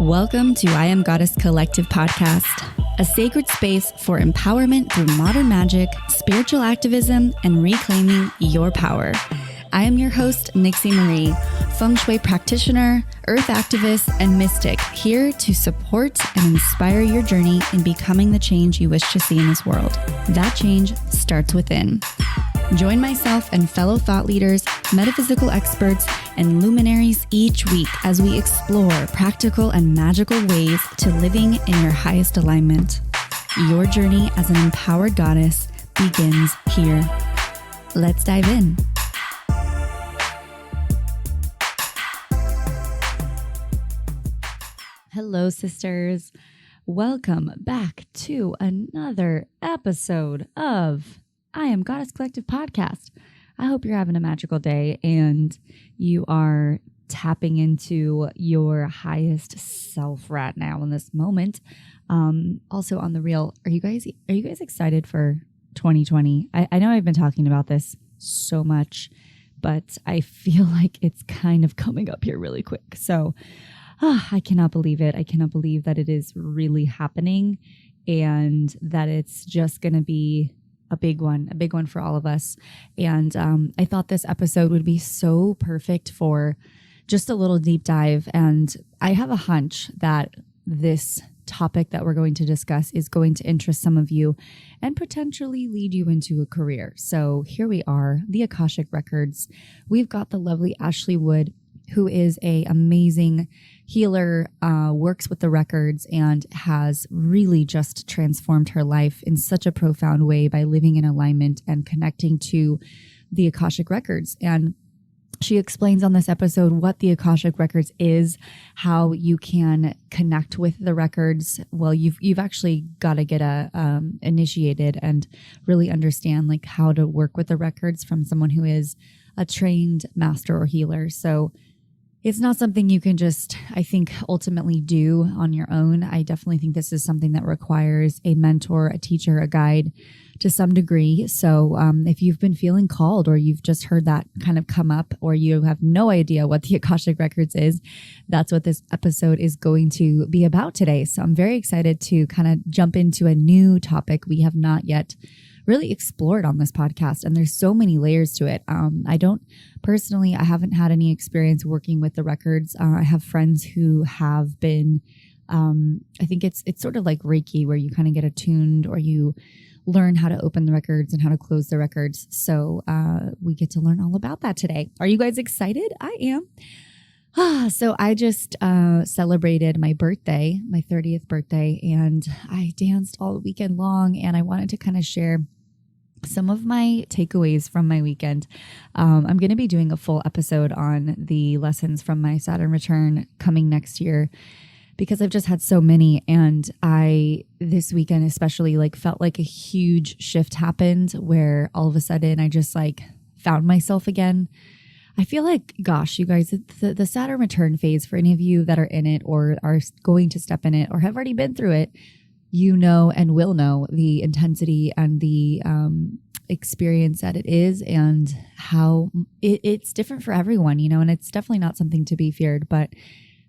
Welcome to I Am Goddess Collective podcast, a sacred space for empowerment through modern magic, spiritual activism, and reclaiming your power. I am your host, Nixie Marie, feng shui practitioner, earth activist, and mystic, here to support and inspire your journey in becoming the change you wish to see in this world. That change starts within. Join myself and fellow thought leaders, metaphysical experts, and luminaries each week as we explore practical and magical ways to living in your highest alignment. Your journey as an empowered goddess begins here. Let's dive in. Hello, sisters. Welcome back to another episode of I Am Goddess Collective podcast. I hope you're having a magical day and you are tapping into your highest self right now in this moment. Also on the real, are you guys excited for 2020? I know I've been talking about this so much, but I feel like it's kind of coming up here really quick. So I cannot believe it. I cannot believe that it is really happening and that it's just going to be a big one for all of us. And I thought this episode would be so perfect for just a little deep dive. And I have a hunch that this topic that we're going to discuss is going to interest some of you and potentially lead you into a career. So here we are, the Akashic Records. We've got the lovely Ashley Wood, who is an amazing healer, works with the records, and has really just transformed her life in such a profound way by living in alignment and connecting to the Akashic Records. And she explains on this episode what the Akashic Records is, how you can connect with the records. Well, you've actually got to get initiated and really understand like how to work with the records from someone who is a trained master or healer. So it's not something you can just, I think, ultimately do on your own. I definitely think this is something that requires a mentor, a teacher, a guide to some degree. So if you've been feeling called or you've just heard that kind of come up or you have no idea what the Akashic Records is, that's what this episode is going to be about today. So I'm very excited to kind of jump into a new topic we have not yet really explored on this podcast. And there's so many layers to it. I haven't had any experience working with the records. I have friends who have been, I think it's sort of like Reiki where you kind of get attuned or you learn how to open the records and how to close the records. So we get to learn all about that today. Are you guys excited? I am. So I just celebrated my birthday, my 30th birthday, and I danced all weekend long, and I wanted to kind of share some of my takeaways from my weekend. I'm going to be doing a full episode on the lessons from my Saturn return coming next year because I've just had so many. And this weekend especially, felt like a huge shift happened where all of a sudden I just found myself again. I feel like, gosh, you guys, the Saturn return phase, for any of you that are in it or are going to step in it or have already been through it, you know and will know the intensity and the experience that it is and how it's different for everyone, and it's definitely not something to be feared. But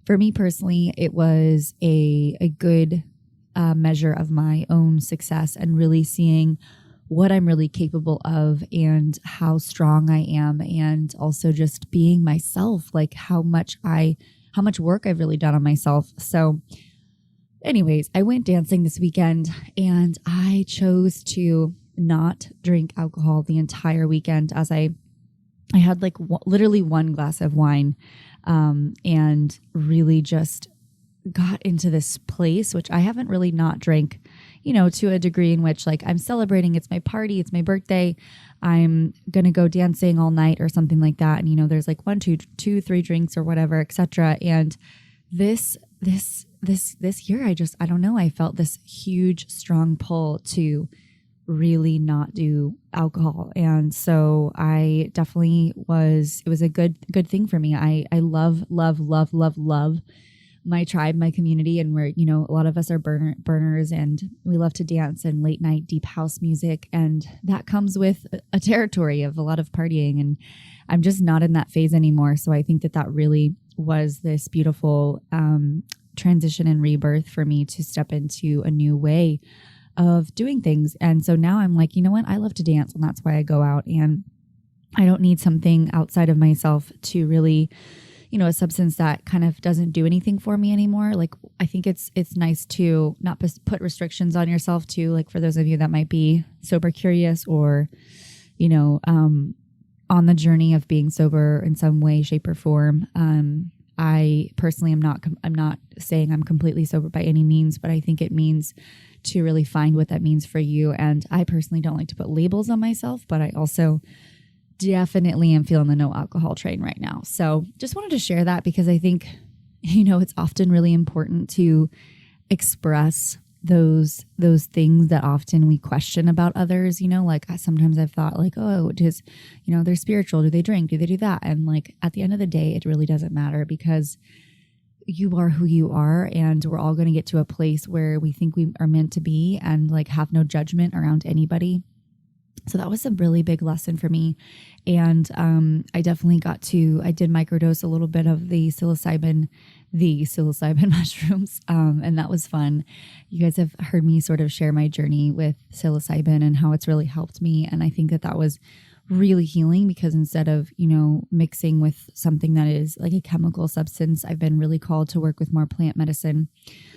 for me personally, it was a good measure of my own success and really seeing what I'm really capable of and how strong I am, and also just being myself, how much work I've really done on myself. So anyways, I went dancing this weekend and I chose to not drink alcohol the entire weekend, as I had literally one glass of wine, and really just got into this place, which I haven't really not drank, to a degree in which I'm celebrating. It's my party. It's my birthday. I'm going to go dancing all night or something like that. And, there's 1, 2, 3 drinks or whatever, etc. And this year, I don't know, I felt this huge, strong pull to really not do alcohol. And so I definitely it was a good thing for me. I love my tribe, my community, and we're, a lot of us are burners and we love to dance and late night deep house music. And that comes with a territory of a lot of partying. And I'm just not in that phase anymore. So I think that really was this beautiful transition and rebirth for me to step into a new way of doing things. And so now I'm like, you know what? I love to dance, and that's why I go out, and I don't need something outside of myself to really, a substance that kind of doesn't do anything for me anymore. Like, I think it's nice to not put restrictions on yourself too. Like, for those of you that might be sober curious or, on the journey of being sober in some way, shape, or form. I personally I'm not saying I'm completely sober by any means, but I think it means to really find what that means for you. And I personally don't like to put labels on myself, but I also definitely am feeling the no alcohol train right now. So just wanted to share that because I think, it's often really important to express those things that often we question about others, like sometimes I've thought like, oh, does, they're spiritual. Do they drink? Do they do that? And like, at the end of the day, it really doesn't matter because you are who you are, and we're all going to get to a place where we think we are meant to be and like have no judgment around anybody. So that was a really big lesson for me. And I definitely I did microdose a little bit of the psilocybin mushrooms. And that was fun. You guys have heard me sort of share my journey with psilocybin and how it's really helped me. And I think that was really healing because instead of, mixing with something that is like a chemical substance, I've been really called to work with more plant medicine.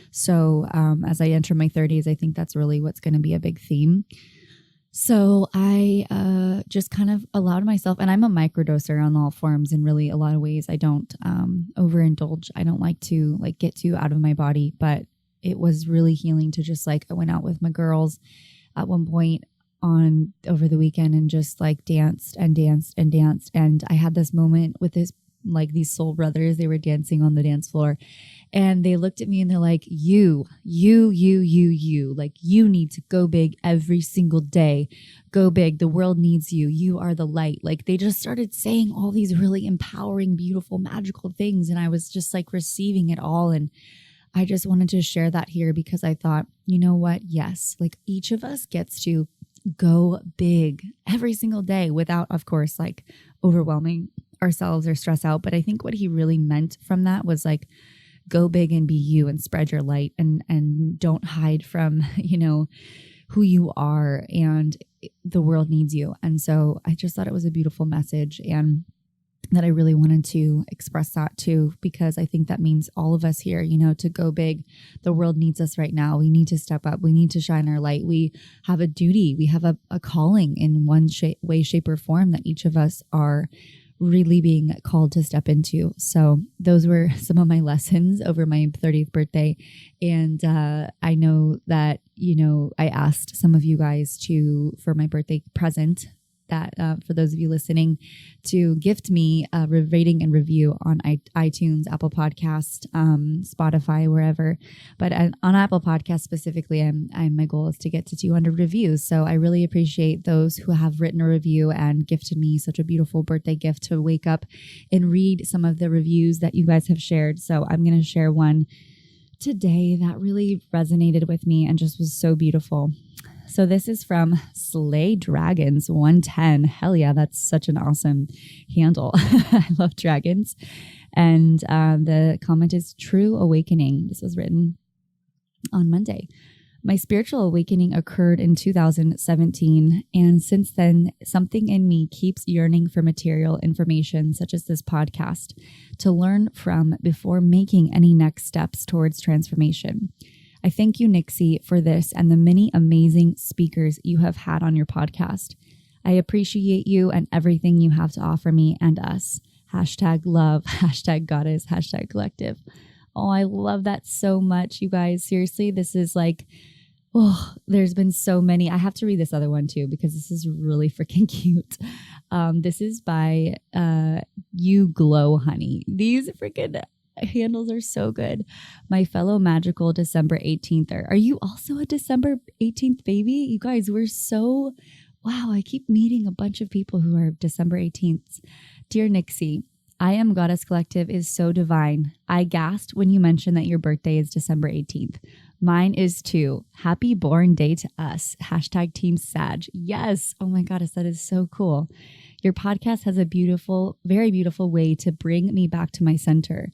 So as I enter my 30s, I think that's really what's going to be a big theme. So I just kind of allowed myself, and I'm a microdoser on all forms in really a lot of ways. I don't overindulge. I don't like to get too out of my body, but it was really healing to just I went out with my girls at one point over the weekend and just danced and danced and danced. And I had this moment with these soul brothers. They were dancing on the dance floor and they looked at me and they're like, you, like you need to go big every single day. Go big. The world needs you. You are the light. Like they just started saying all these really empowering, beautiful, magical things. And I was just receiving it all. And I just wanted to share that here because I thought, you know what? Yes. Each of us gets to go big every single day without, of course, overwhelming ourselves or stress out. But I think what he really meant from that was go big and be you and spread your light and don't hide from, who you are, and the world needs you. And so I just thought it was a beautiful message and that I really wanted to express that too, because I think that means all of us here, to go big. The world needs us right now. We need to step up. We need to shine our light. We have a duty. We have a calling in one way, shape, or form that each of us are really being called to step into. So those were some of my lessons over my 30th birthday. And I know that, I asked some of you guys for my birthday present, that for those of you listening, to gift me a rating and review on iTunes, Apple Podcast, Spotify, wherever. But on Apple Podcast specifically, my goal is to get to 200 reviews. So I really appreciate those who have written a review and gifted me such a beautiful birthday gift to wake up and read some of the reviews that you guys have shared. So I'm going to share one today that really resonated with me and just was so beautiful. So this is from Slay Dragons 110. Hell yeah, that's such an awesome handle. I love dragons. And the comment is True Awakening. This was written on Monday. My spiritual awakening occurred in 2017. And since then, something in me keeps yearning for material information such as this podcast to learn from before making any next steps towards transformation. I thank you, Nixie, for this and the many amazing speakers you have had on your podcast. I appreciate you and everything you have to offer me and us. #love, #goddess, #collective. Oh, I love that so much, you guys. Seriously, this is there's been so many. I have to read this other one too because this is really freaking cute. This is by You Glow Honey. These freaking handles are so good. My fellow magical December 18th. Are you also a December 18th baby? You guys, wow, I keep meeting a bunch of people who are December 18th. Dear Nixie, I Am Goddess Collective is so divine. I gasped when you mentioned that your birthday is December 18th. Mine is too. Happy born day to us. #Team Sag. Yes. Oh my goddess, that is so cool. Your podcast has a beautiful, very beautiful way to bring me back to my center.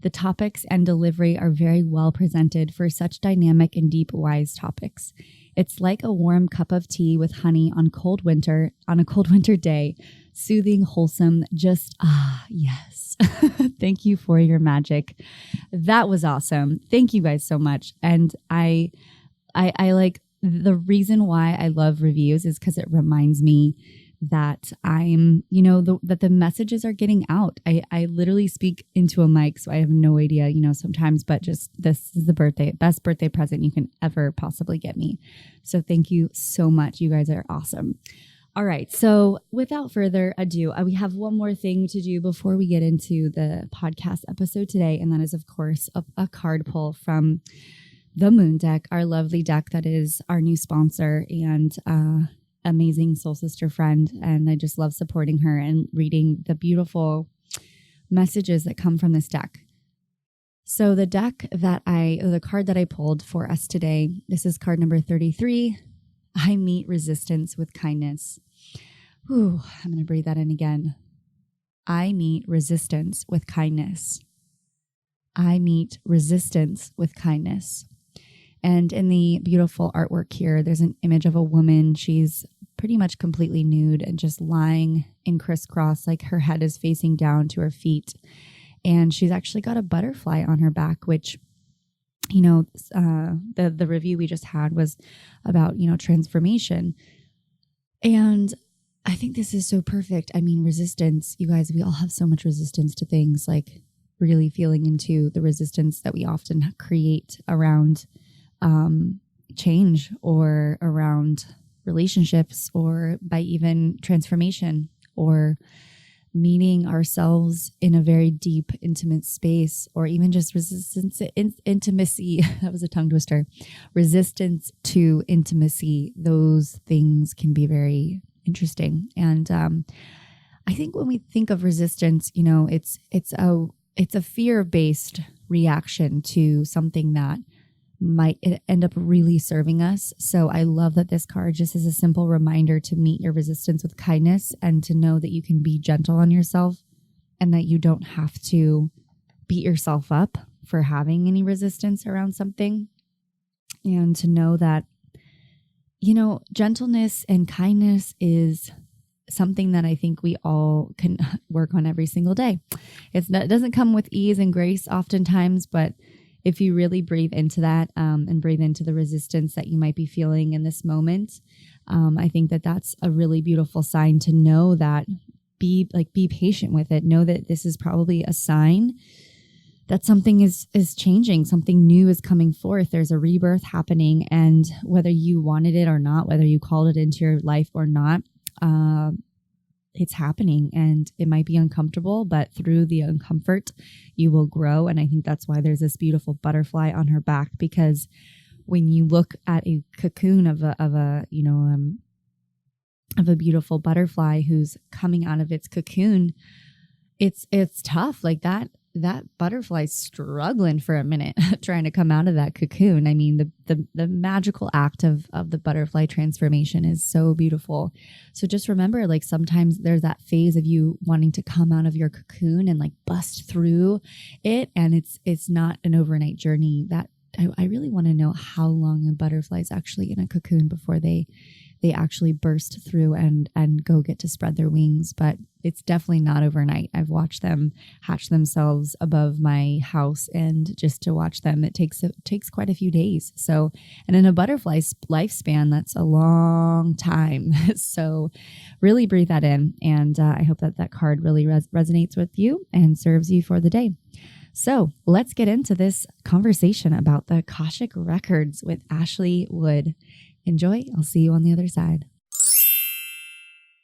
The topics and delivery are very well presented for such dynamic and deep, wise topics. It's like a warm cup of tea with honey on a cold winter day. Soothing, wholesome, just, yes. Thank you for your magic. That was awesome. Thank you guys so much. And I like, the reason why I love reviews is because it reminds me that I'm, that the messages are getting out. I literally speak into a mic, so I have no idea, sometimes, but just this is the best birthday present you can ever possibly get me. So thank you so much. You guys are awesome. All right. So without further ado, we have one more thing to do before we get into the podcast episode today. And that is, of course, a card pull from the Moon deck, our lovely deck that is our new sponsor and amazing soul sister friend. And I just love supporting her and reading the beautiful messages that come from this deck. So the card that I pulled for us today, this is card number 33. I meet resistance with kindness. Ooh, I'm going to breathe that in again. I meet resistance with kindness. I meet resistance with kindness. And in the beautiful artwork here, there's an image of a woman. She's pretty much completely nude and just lying in crisscross, like her head is facing down to her feet. And she's actually got a butterfly on her back, which, the review we just had was about, transformation. And I think this is so perfect. I mean, resistance, you guys, we all have so much resistance to things, like really feeling into the resistance that we often create around change or around relationships or by even transformation or meeting ourselves in a very deep, intimate space, or even just resistance to intimacy. That was a tongue twister. Resistance to intimacy. Those things can be very interesting. And I think when we think of resistance, it's a fear-based reaction to something that might end up really serving us. So I love that this card just is a simple reminder to meet your resistance with kindness and to know that you can be gentle on yourself and that you don't have to beat yourself up for having any resistance around something. And to know that, gentleness and kindness is something that I think we all can work on every single day. It doesn't come with ease and grace oftentimes, but if you really breathe into that and breathe into the resistance that you might be feeling in this moment, I think that that's a really beautiful sign to know that be patient with it. Know that this is probably a sign that something is changing, something new is coming forth. There's a rebirth happening, and whether you wanted it or not, whether you called it into your life or not, it's happening, and it might be uncomfortable, but through the uncomfort, you will grow. And I think that's why there's this beautiful butterfly on her back, because when you look at a cocoon of a beautiful butterfly who's coming out of its cocoon, it's tough. Like that butterfly's struggling for a minute trying to come out of that cocoon. I mean, the magical act of the butterfly transformation is so beautiful. So just remember, like, sometimes there's that phase of you wanting to come out of your cocoon and like bust through it. And it's not an overnight journey. That I really want to know how long a butterfly is actually in a cocoon before they actually burst through and go get to spread their wings. But it's definitely not overnight. I've watched them hatch themselves above my house, and just to watch them, it takes quite a few days. So, and in a butterfly's lifespan, that's a long time. So really breathe that in. And I hope that card really resonates with you and serves you for the day. So let's get into this conversation about the Akashic Records with Ashley Wood. Enjoy. I'll see you on the other side.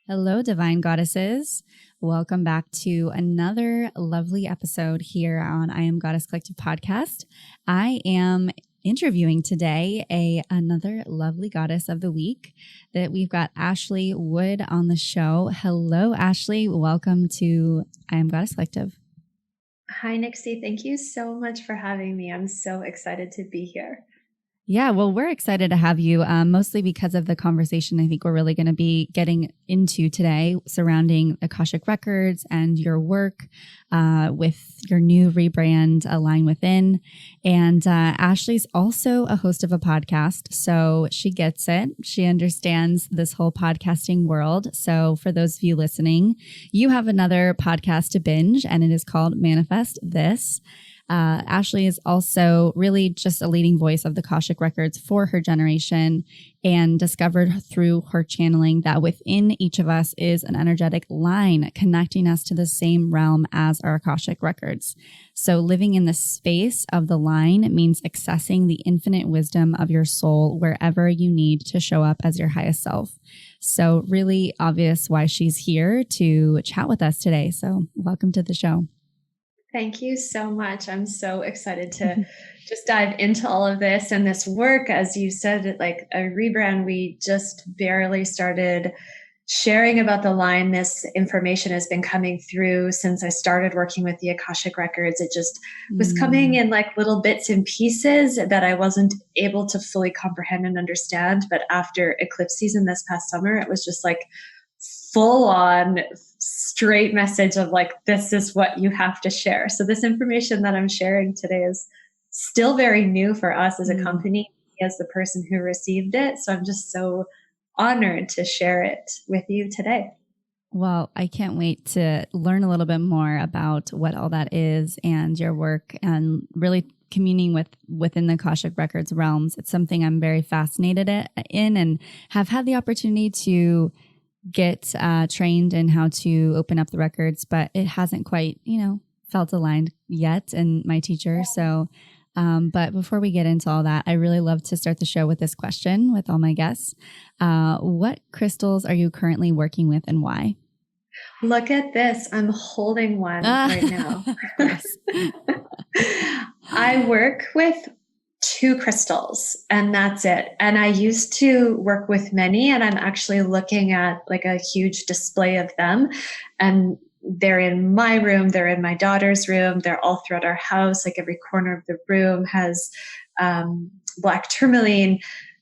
Hello, Divine Goddesses. Welcome back to another lovely episode here on I Am Goddess Collective podcast. I am interviewing today another lovely goddess of the week that we've got Ashley Wood on the show. Hello, Ashley. Welcome to I Am Goddess Collective. Hi, Nixie. Thank you so much for having me. I'm so excited to be here. Yeah, well, we're excited to have you, mostly because of the conversation I think we're really going to be getting into today surrounding Akashic Records and your work with your new rebrand, Align Within. And Ashley's also a host of a podcast, so she gets it. She understands this whole podcasting world. So for those of you listening, you have another podcast to binge, and it is called Manifest This. Ashley is also really just a leading voice of the Akashic Records for her generation, and discovered through her channeling that within each of us is an energetic line connecting us to the same realm as our Akashic Records. So living in the space of the line means accessing the infinite wisdom of your soul wherever you need to show up as your highest self. So really obvious why she's here to chat with us today. So welcome to the show. Thank you so much. I'm so excited to just dive into all of this and this work. As you said, like a rebrand, we just barely started sharing about the line. This information has been coming through since I started working with the Akashic Records. It just was coming in like little bits and pieces that I wasn't able to fully comprehend and understand. But after eclipse season this past summer, it was just like full on straight message of like, this is what you have to share. So this information that I'm sharing today is still very new for us as a company, as the person who received it. So I'm just so honored to share it with you today. Well, I can't wait to learn a little bit more about what all that is and your work, and really communing within the Akashic Records realms. It's something I'm very fascinated in, and have had the opportunity to get trained in how to open up the records, but it hasn't quite, felt aligned yet in my teacher. So, but before we get into all that, I really love to start the show with this question with all my guests. What crystals are you currently working with, and why? Look at this. I'm holding one right now. I work with 2 crystals, and that's it. And I used to work with many, and I'm actually looking at like a huge display of them. And they're in my room, they're in my daughter's room, they're all throughout our house. Like every corner of the room has black tourmaline.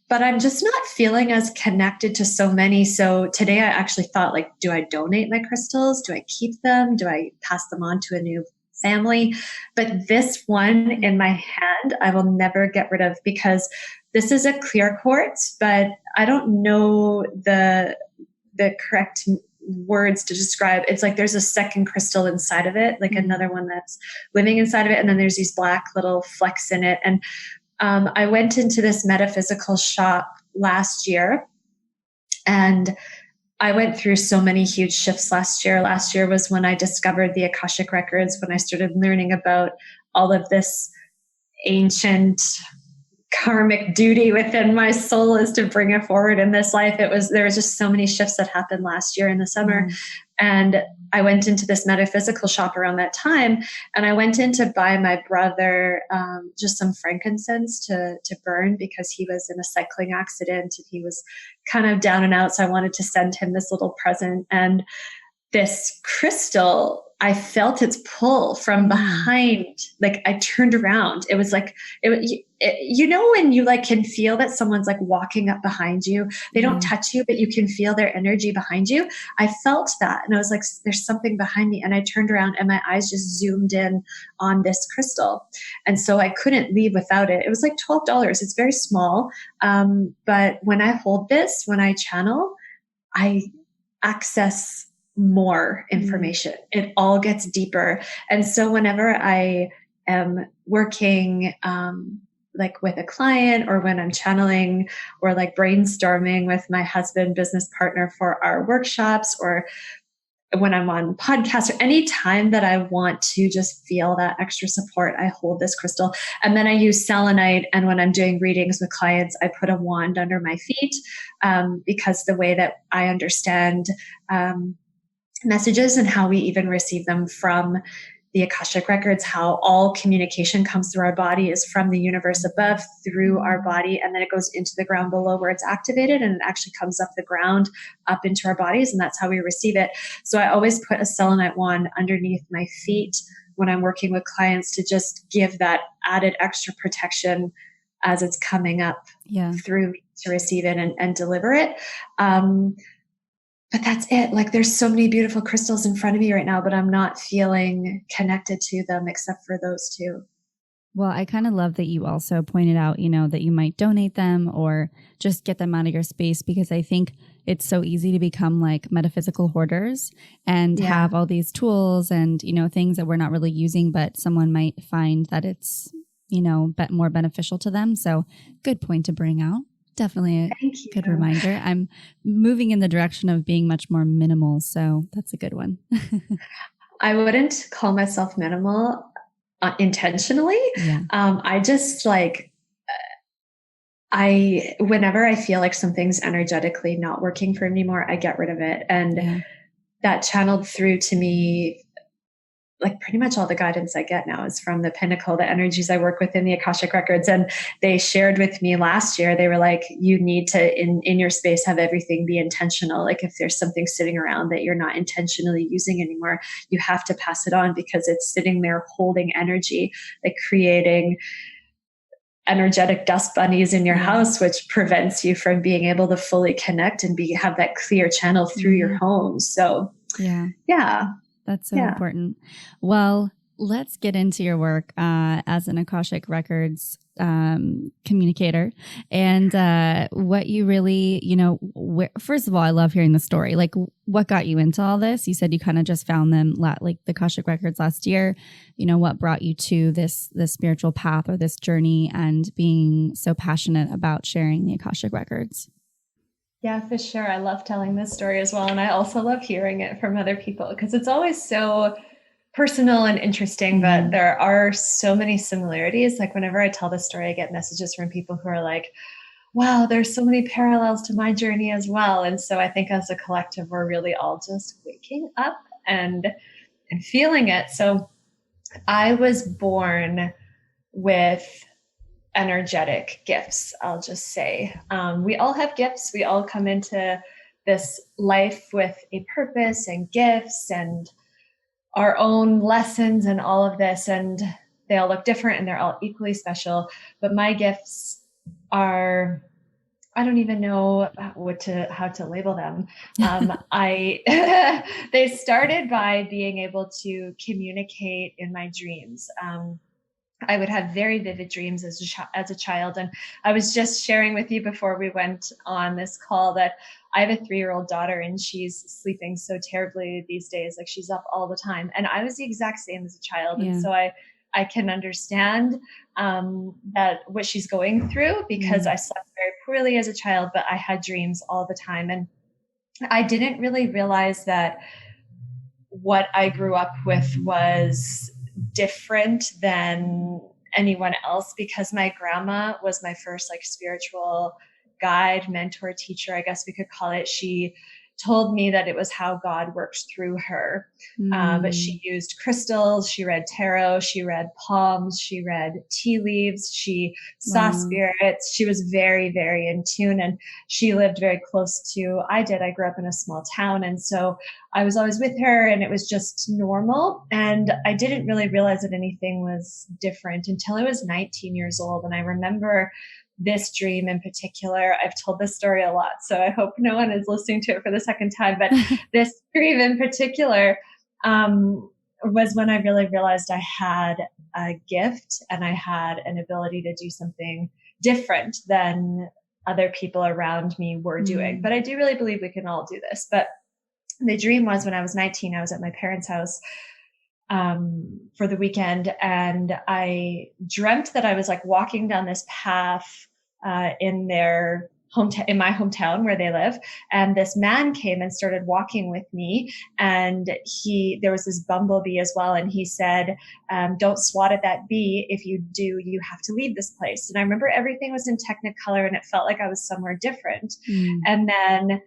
But I'm just not feeling as connected to so many. So today I actually thought, like, do I donate my crystals? Do I keep them? Do I pass them on to a new family? But this one in my hand, I will never get rid of, because this is a clear quartz, but I don't know the correct words to describe. It's like there's a second crystal inside of it, like another one that's living inside of it. And then there's these black little flecks in it. And I went into this metaphysical shop last year, and I went through so many huge shifts last year. Last year was when I discovered the Akashic Records, when I started learning about all of this ancient karmic duty within my soul is to bring it forward in this life. There was just so many shifts that happened last year in the summer. And I went into this metaphysical shop around that time, and I went in to buy my brother just some frankincense to burn, because he was in a cycling accident and he was kind of down and out. So I wanted to send him this little present. And this crystal, I felt its pull from behind. Like I turned around. It was like, when you like can feel that someone's like walking up behind you, they don't touch you, but you can feel their energy behind you. I felt that. And I was like, there's something behind me. And I turned around and my eyes just zoomed in on this crystal. And so I couldn't leave without it. It was like $12. It's very small. But when I hold this, when I channel, I access more information. It all gets deeper. And so whenever I am working like with a client, or when I'm channeling, or like brainstorming with my husband, business partner, for our workshops, or when I'm on podcasts, or any time that I want to just feel that extra support, I hold this crystal. And then I use selenite. And when I'm doing readings with clients, I put a wand under my feet, because the way that I understand messages and how we even receive them from the Akashic Records, how all communication comes through our body is from the universe above through our body, and then it goes into the ground below where it's activated, and it actually comes up the ground up into our bodies, and that's how we receive it. So I always put a selenite wand underneath my feet when I'm working with clients, to just give that added extra protection as it's coming up Yeah. through me to receive it and deliver it. But that's it. Like, there's so many beautiful crystals in front of me right now, but I'm not feeling connected to them except for those two. Well, I kind of love that you also pointed out, that you might donate them or just get them out of your space, because I think it's so easy to become like metaphysical hoarders and have all these tools and, things that we're not really using, but someone might find that it's, more beneficial to them. So good point to bring out. Definitely a good reminder. I'm moving in the direction of being much more minimal. So that's a good one. I wouldn't call myself minimal intentionally. Yeah. I just whenever I feel like something's energetically not working for me anymore, I get rid of it. And that channeled through to me, like pretty much all the guidance I get now is from the Pinnacle, the energies I work with in the Akashic Records. And they shared with me last year, they were like, you need to, in your space, have everything be intentional. Like if there's something sitting around that you're not intentionally using anymore, you have to pass it on, because it's sitting there holding energy, like creating energetic dust bunnies in your house, which prevents you from being able to fully connect and have that clear channel through your home. So yeah. That's so important. Well, let's get into your work as an Akashic Records communicator, and what you really, first of all, I love hearing the story. Like, what got you into all this? You said you kind of just found them, like the Akashic Records last year. What brought you to this spiritual path or this journey and being so passionate about sharing the Akashic Records? Yeah, for sure. I love telling this story as well. And I also love hearing it from other people, because it's always so personal and interesting, but there are so many similarities. Like whenever I tell this story, I get messages from people who are like, wow, there's so many parallels to my journey as well. And so I think as a collective, we're really all just waking up and feeling it. So I was born with energetic gifts, I'll just say. We all have gifts. We all come into this life with a purpose and gifts and our own lessons and all of this. And they all look different and they're all equally special. But my gifts are, I don't even know how to label them. They started by being able to communicate in my dreams. I would have very vivid dreams as a child. And I was just sharing with you before we went on this call that I have a 3-year-old daughter and she's sleeping so terribly these days. Like she's up all the time. And I was the exact same as a child. And so I can understand that what she's going through, because I slept very poorly as a child, but I had dreams all the time. And I didn't really realize that what I grew up with was different than anyone else, because my grandma was my first spiritual guide, mentor, teacher, I guess we could call it. She told me that it was how God works through her. But she used crystals, she read tarot, she read palms, she read tea leaves, she saw spirits. She was very, very in tune, and she lived very close to, I grew up in a small town. And so I was always with her and it was just normal. And I didn't really realize that anything was different until I was 19 years old. And I remember this dream in particular. I've told this story a lot, so I hope no one is listening to it for the second time. But this dream in particular was when I really realized I had a gift and I had an ability to do something different than other people around me were doing. But I do really believe we can all do this. But the dream was when I was 19, I was at my parents' house for the weekend, and I dreamt that I was walking down this path in their hometown, in my hometown where they live, and this man came and started walking with me, and there was this bumblebee as well, and he said, don't swat at that bee. If you do, you have to leave this place. And I remember everything was in Technicolor and it felt like I was somewhere different. And then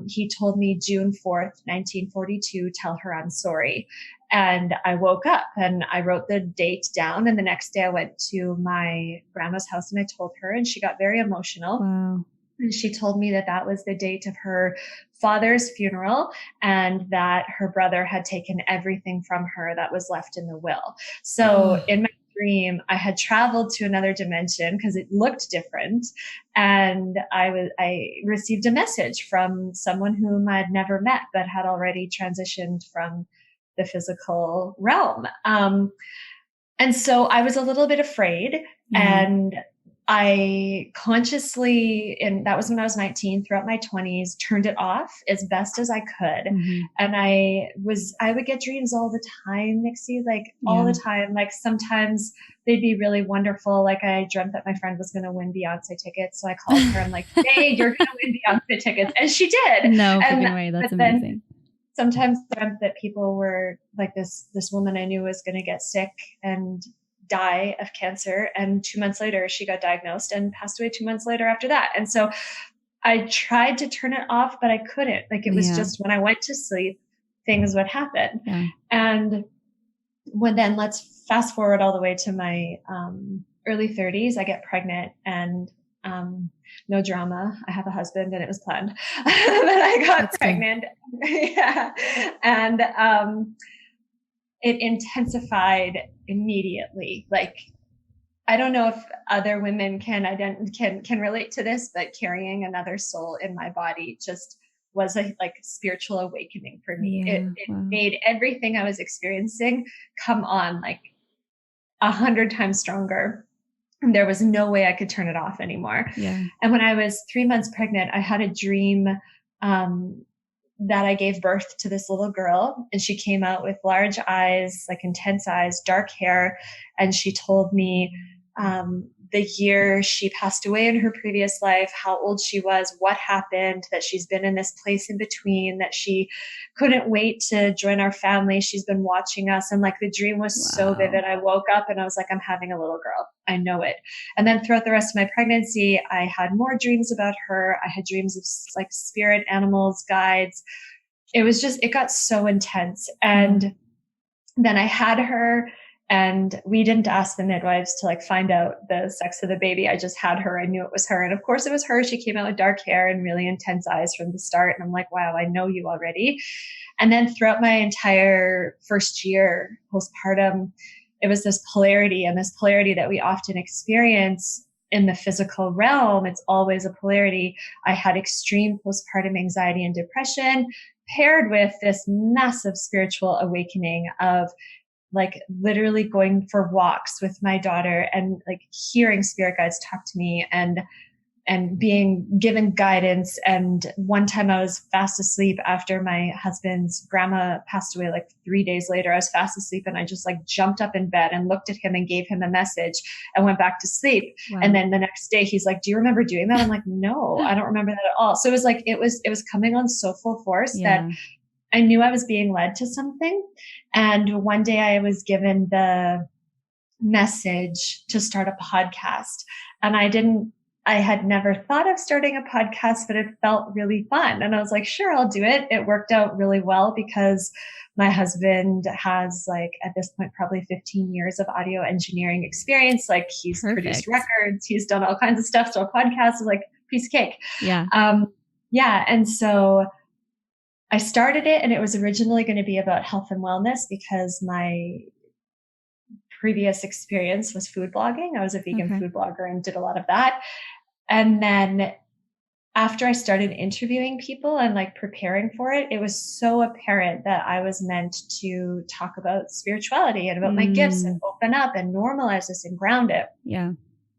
he told me June 4th, 1942, tell her I'm sorry. And I woke up and I wrote the date down. And the next day I went to my grandma's house and I told her, and she got very emotional. Wow. And she told me that that was the date of her father's funeral and that her brother had taken everything from her that was left in the will. So in my dream, I had traveled to another dimension because it looked different. And I received a message from someone whom I had never met, but had already transitioned from the physical realm. And so I was a little bit afraid, and I consciously, and that was when I was 19, throughout my 20s, turned it off as best as I could. And I would get dreams all the time, Nixie, like all the time. Like sometimes they'd be really wonderful. Like I dreamt that my friend was going to win Beyonce tickets. So I called her. I'm like, hey, you're going to win Beyonce tickets. And she did. No freaking way. That's amazing. Sometimes I dreamt that people were like this woman I knew was going to get sick and die of cancer. And 2 months later, she got diagnosed and passed away 2 months later after that. And so I tried to turn it off, but I couldn't. Like it was just when I went to sleep, things would happen. And then let's fast forward all the way to my early 30s. I get pregnant, and no drama. I have a husband, and it was planned. But I got pregnant. And it intensified immediately. Like, I don't know if other women can relate to this, but carrying another soul in my body just was a spiritual awakening for me. It made everything I was experiencing come on like 100 times stronger. And there was no way I could turn it off anymore. And when I was 3 months pregnant, I had a dream that I gave birth to this little girl, and she came out with large eyes, like intense eyes, dark hair. And she told me the year she passed away in her previous life, how old she was, what happened, that she's been in this place in between, that she couldn't wait to join our family. She's been watching us. And like the dream was so vivid. I woke up and I was like, I'm having a little girl. I know it. And then throughout the rest of my pregnancy, I had more dreams about her. I had dreams of like spirit animals, guides. It got so intense. And then I had her, and we didn't ask the midwives to like find out the sex of the baby. I just had her. I knew it was her. And of course it was her. She came out with dark hair and really intense eyes from the start. And I'm like, wow, I know you already. And then throughout my entire first year postpartum, it was this polarity, and this polarity that we often experience in the physical realm. It's always a polarity. I had extreme postpartum anxiety and depression paired with this massive spiritual awakening of like literally going for walks with my daughter and like hearing spirit guides talk to me and being given guidance. And one time I was fast asleep after my husband's grandma passed away, like 3 days later. I was fast asleep, and I just like jumped up in bed and looked at him and gave him a message and went back to sleep. And then the next day he's like, do you remember doing that? I'm like, no, I don't remember that at all. So it was like, it was coming on so full force that I knew I was being led to something. And one day I was given the message to start a podcast, and I had never thought of starting a podcast, but it felt really fun. And I was like, sure, I'll do it. It worked out really well because my husband has like, at this point, probably 15 years of audio engineering experience. Like he's produced records, he's done all kinds of stuff. So a podcast is like a piece of cake. And so I started it, and it was originally going to be about health and wellness because my previous experience was food blogging. I was a vegan food blogger and did a lot of that. And then after I started interviewing people and like preparing for it, it was so apparent that I was meant to talk about spirituality and about my gifts and open up and normalize this and ground it.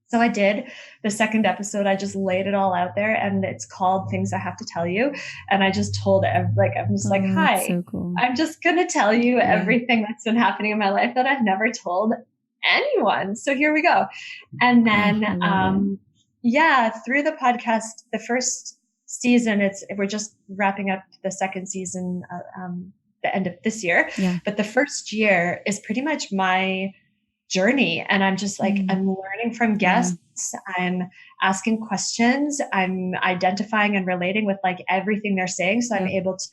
So I did. The second episode, I just laid it all out there, and it's called Things I Have to Tell You. And I just told I'm just like, hi, so cool. I'm just going to tell you everything that's been happening in my life that I've never told anyone. So here we go. And then, through the podcast, the first season, we're just wrapping up the second season, the end of this year. But the first year is pretty much my journey. And I'm just like, I'm learning from guests. I'm asking questions. I'm identifying and relating with like everything they're saying. So I'm able to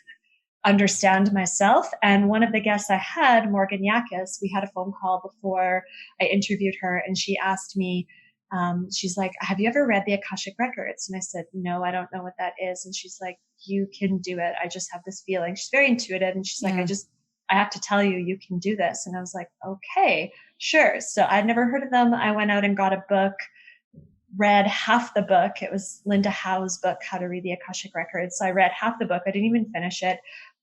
understand myself. And one of the guests I had, Morgan Yakis, we had a phone call before I interviewed her, and she asked me, she's like, have you ever read the Akashic Records? And I said, no, I don't know what that is. And she's like, you can do it. I just have this feeling. She's very intuitive. And she's like, I have to tell you, you can do this. And I was like, okay. Sure. So I'd never heard of them. I went out and got a book, read half the book. It was Linda Howe's book, How to Read the Akashic Records. So I read half the book. I didn't even finish it.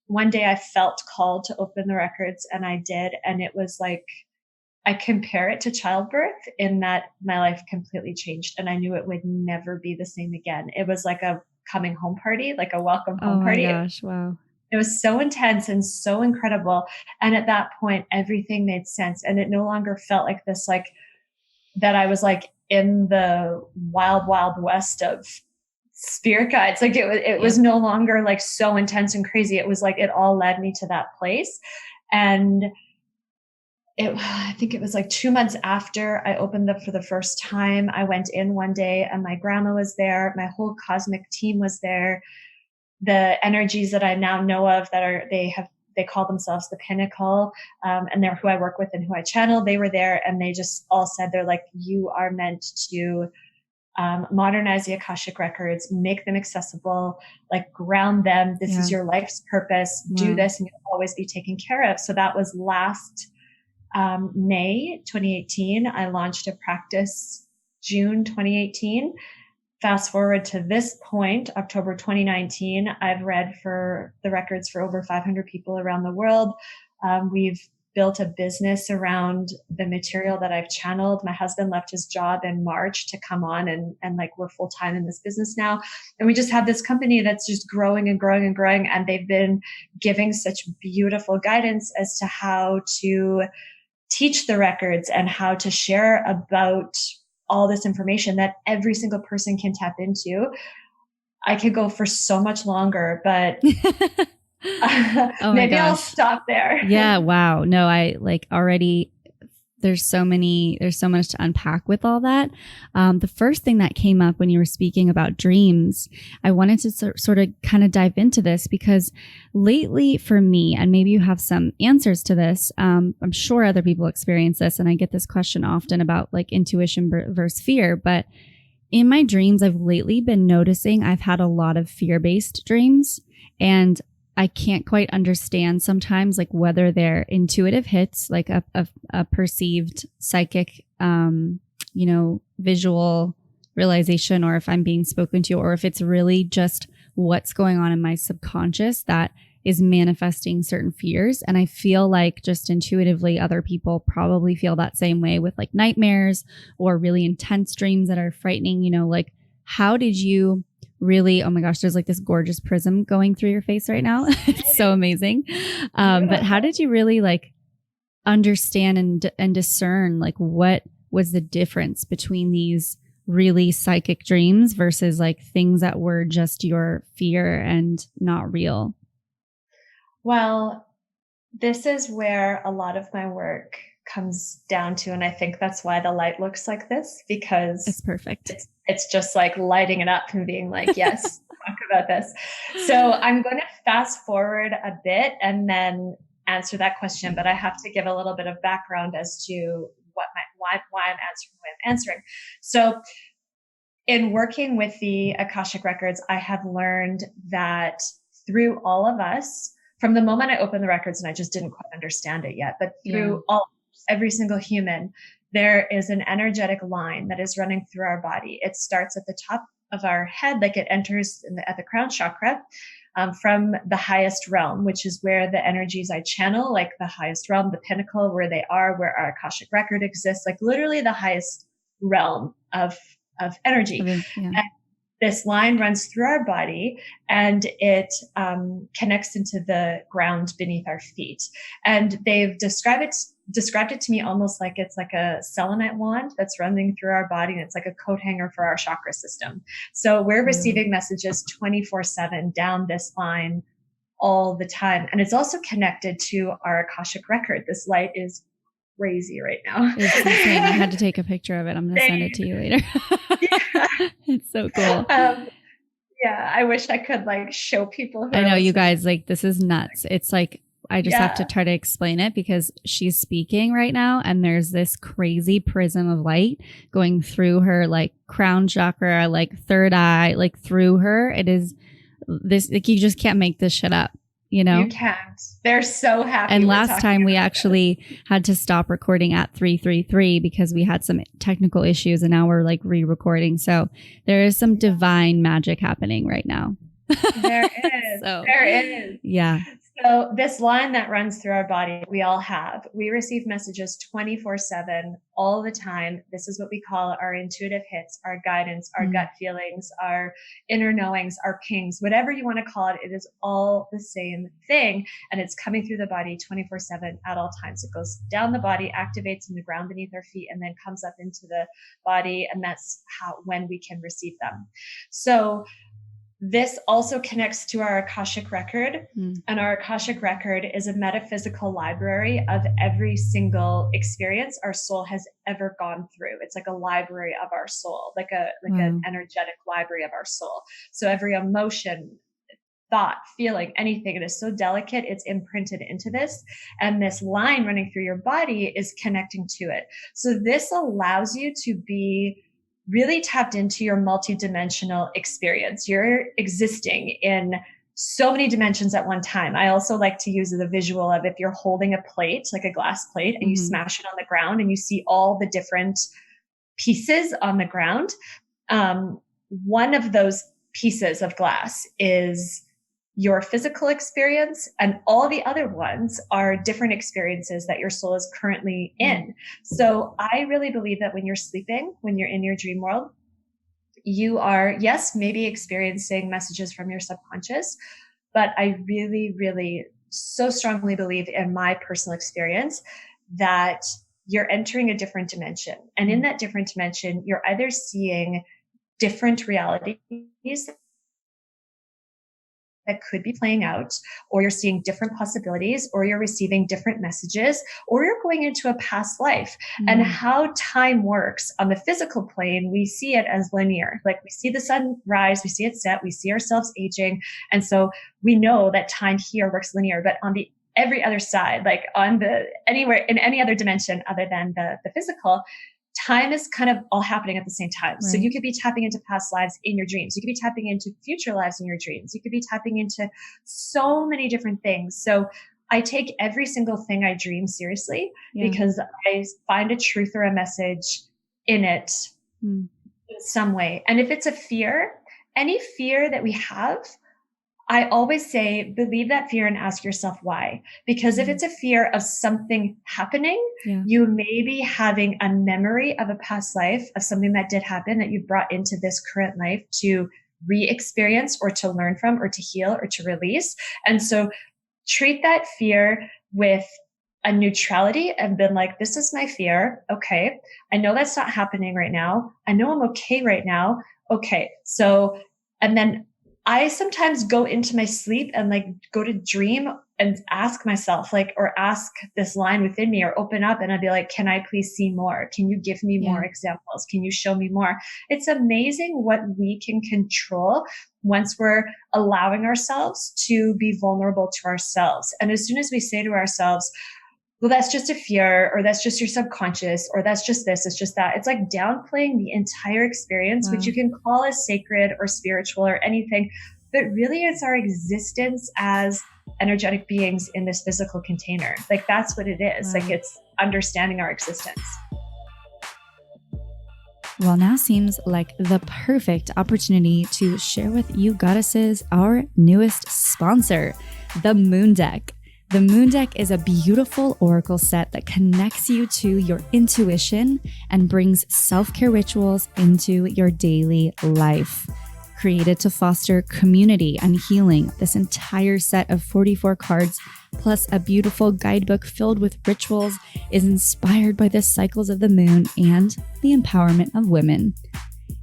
One day I felt called to open the records, and I did. And it was like, I compare it to childbirth in that my life completely changed, and I knew it would never be the same again. It was like a coming home party, like a welcome home party. Oh my gosh, wow. It was so intense and so incredible. And at that point, everything made sense. And it no longer felt like this, like that I was like in the wild, wild west of spirit guides. Like it was no longer like so intense and crazy. It was like, it all led me to that place. And I think it was like 2 months after I opened up for the first time, I went in one day and my grandma was there. My whole cosmic team was there. The energies that I now know of they call themselves the Pinnacle, and they're who I work with and who I channel. They were there, and they just all said, they're like, you are meant to modernize the Akashic Records, make them accessible, like ground them. This is your life's purpose. Do this and you'll always be taken care of. So that was last May 2018. I launched a practice June 2018. Fast forward to this point, October 2019, I've read for the records for over 500 people around the world. We've built a business around the material that I've channeled. My husband left his job in March to come on, and like we're full time in this business now. And we just have this company that's just growing and growing and growing. And they've been giving such beautiful guidance as to how to teach the records and how to share about all this information that every single person can tap into. I could go for so much longer, but maybe I'll stop there. Yeah. Wow. No, I like already, there's so much to unpack with all that. The first thing that came up when you were speaking about dreams, I wanted to sort of kind of dive into this because lately for me, and maybe you have some answers to this, I'm sure other people experience this, and I get this question often about like intuition versus fear, but in my dreams, I've lately been noticing I've had a lot of fear-based dreams, and I can't quite understand sometimes like whether they're intuitive hits, like a perceived psychic, visual realization, or if I'm being spoken to, or if it's really just what's going on in my subconscious that is manifesting certain fears. And I feel like just intuitively other people probably feel that same way with like nightmares or really intense dreams that are frightening, like how did you really, oh my gosh, there's like this gorgeous prism going through your face right now. It's so amazing. But how did you really like understand and discern like what was the difference between these really psychic dreams versus like things that were just your fear and not real? Well, this is where a lot of my work comes down to, and I think that's why the light looks like this, because it's perfect. It's just like lighting it up and being like, yes, talk about this. So I'm going to fast forward a bit and then answer that question, but I have to give a little bit of background as to why I'm answering the way I'm answering. So in working with the Akashic Records, I have learned that through all of us, from the moment I opened the records, and I just didn't quite understand it yet, but through every single human, there is an energetic line that is running through our body. It starts at the top of our head, like it enters at the crown chakra, from the highest realm, which is where the energies I channel, like the highest realm, the pinnacle, where they are, where our Akashic record exists, like literally the highest realm of energy. And this line runs through our body and it connects into the ground beneath our feet. And they've described it to me almost like it's like a selenite wand that's running through our body, and it's like a coat hanger for our chakra system. So we're receiving messages 24/7 down this line all the time. And it's also connected to our Akashic record. This light is crazy right now. It's insane. I had to take a picture of it. I'm going to send it to you later. It's so cool. Yeah, I wish I could like show people. I know, you guys, like this is nuts. It's like, I just have to try to explain it because she's speaking right now and there's this crazy prism of light going through her like crown chakra, like third eye, like through her. It is this, like you just can't make this shit up. you know? You can't. They're so happy. And last time we actually had to stop recording at 3:33 because we had some technical issues, and now we're like re-recording. So there is some divine magic happening right now. There is. There is. Yeah. So this line that runs through our body, we all have. We receive messages 24/7 all the time. This is what we call our intuitive hits, our guidance, our gut feelings, our inner knowings, our pings, whatever you want to call it. It is all the same thing. And it's coming through the body 24/7 at all times. It goes down the body, activates in the ground beneath our feet, and then comes up into the body. And that's when we can receive them. So this also connects to our Akashic Record, and our Akashic Record is a metaphysical library of every single experience our soul has ever gone through. It's like a library of our soul, like an energetic library of our soul. So every emotion, thought, feeling, anything, it is so delicate, it's imprinted into this. And this line running through your body is connecting to it. So this allows you to be really tapped into your multidimensional experience. You're existing in so many dimensions at one time. I also like to use the visual of if you're holding a plate, like a glass plate, and you smash it on the ground and you see all the different pieces on the ground. One of those pieces of glass is your physical experience, and all the other ones are different experiences that your soul is currently in. So I really believe that when you're sleeping, when you're in your dream world, you are, yes, maybe experiencing messages from your subconscious, but I really, really so strongly believe in my personal experience that you're entering a different dimension. And in that different dimension, you're either seeing different realities that could be playing out, or you're seeing different possibilities, or you're receiving different messages, or you're going into a past life. And how time works on the physical plane, we see it as linear. Like we see the sun rise, we see it set, we see ourselves aging. And so we know that time here works linear, but on the every other side, like on the anywhere in any other dimension other than the physical, time is kind of all happening at the same time. Right. So you could be tapping into past lives in your dreams. You could be tapping into future lives in your dreams. You could be tapping into so many different things. So I take every single thing I dream seriously because I find a truth or a message in it in some way. And if it's a fear, any fear that we have, I always say, believe that fear and ask yourself why. Because if it's a fear of something happening, you may be having a memory of a past life of something that did happen that you brought into this current life to re-experience or to learn from or to heal or to release. And so treat that fear with a neutrality and been like, this is my fear. Okay. I know that's not happening right now. I know I'm okay right now. Okay. So, and then I sometimes go into my sleep and like go to dream and ask myself like, or ask this line within me or open up and I'd be like, can I please see more? Can you give me more examples? Can you show me more? It's amazing what we can control once we're allowing ourselves to be vulnerable to ourselves. And as soon as we say to ourselves, well, that's just a fear, or that's just your subconscious, or that's just this, it's just that. It's like downplaying the entire experience, which you can call as sacred or spiritual or anything, but really it's our existence as energetic beings in this physical container. Like that's what it is. Like it's understanding our existence. Well, now seems like the perfect opportunity to share with you goddesses our newest sponsor, the Moon Deck. The Moon Deck is a beautiful oracle set that connects you to your intuition and brings self-care rituals into your daily life. Created to foster community and healing, this entire set of 44 cards, plus a beautiful guidebook filled with rituals, is inspired by the cycles of the moon and the empowerment of women.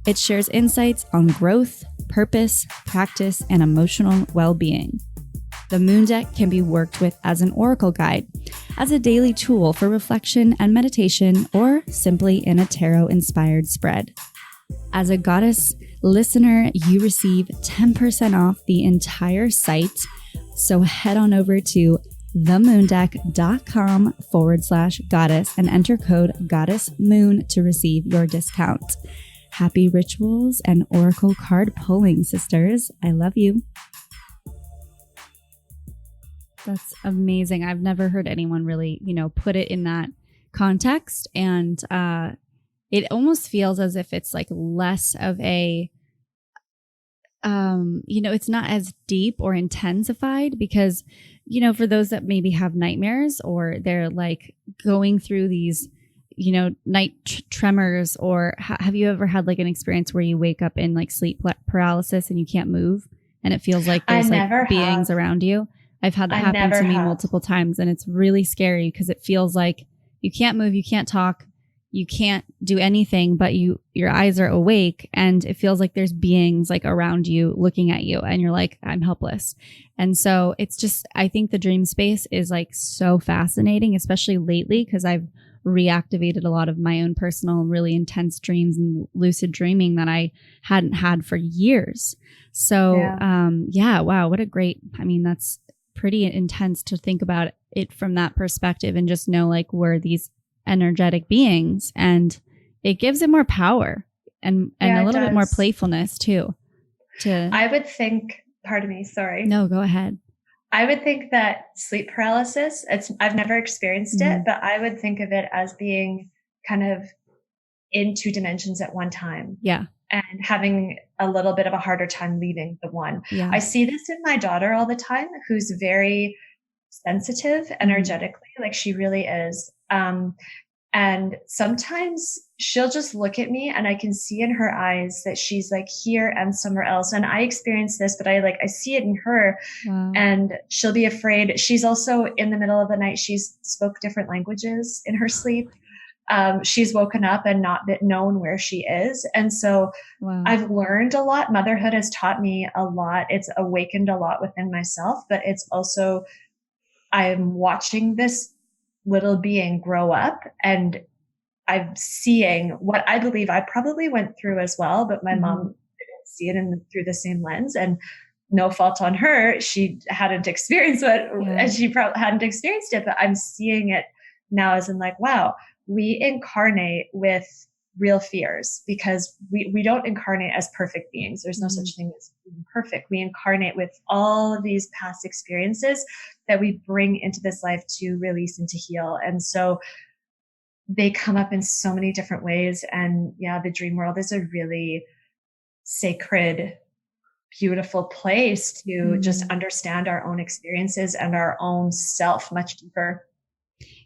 It shares insights on growth, purpose, practice, and emotional well-being. The Moon Deck can be worked with as an oracle guide, as a daily tool for reflection and meditation, or simply in a tarot-inspired spread. As a goddess listener, you receive 10% off the entire site, so head on over to themoondeck.com/goddess and enter code goddessmoon to receive your discount. Happy rituals and oracle card pulling, sisters. I love you. That's amazing. I've never heard anyone really, put it in that context. And it almost feels as if it's like less of a, it's not as deep or intensified because, for those that maybe have nightmares or they're like going through these, night tremors, or have you ever had like an experience where you wake up in like sleep paralysis and you can't move and it feels like there's like beings around you? I've had that happen to me multiple times, and it's really scary because it feels like you can't move, you can't talk, you can't do anything, but your eyes are awake, and it feels like there's beings like around you looking at you, and you're like, I'm helpless. And so it's just, I think the dream space is like so fascinating, especially lately, because I've reactivated a lot of my own personal, really intense dreams and lucid dreaming that I hadn't had for years. So, wow, what a great, that's pretty intense to think about it from that perspective and just know like we're these energetic beings, and it gives it more power and a little bit more playfulness too. I would think, pardon me, sorry. No, go ahead. I would think that sleep paralysis, I've never experienced it, but I would think of it as being kind of in two dimensions at one time. Yeah. And having a little bit of a harder time leaving the one. Yeah. I see this in my daughter all the time, who's very sensitive energetically, like she really is. And sometimes she'll just look at me and I can see in her eyes that she's like here and somewhere else. And I experience this, but I see it in her. Wow. And she'll be afraid. She's also in the middle of the night. She's spoke different languages in her sleep. She's woken up and not known where she is. And so I've learned a lot. Motherhood has taught me a lot. It's awakened a lot within myself, but it's also, I'm watching this little being grow up, and I'm seeing what I believe I probably went through as well, but my mom didn't see it through the same lens, and no fault on her. She hadn't experienced and she probably hadn't experienced it, but I'm seeing it now as in like, wow, we incarnate with real fears because we don't incarnate as perfect beings. There's no such thing as being perfect. We incarnate with all of these past experiences that we bring into this life to release and to heal. And so they come up in so many different ways. And the dream world is a really sacred, beautiful place to just understand our own experiences and our own self much deeper.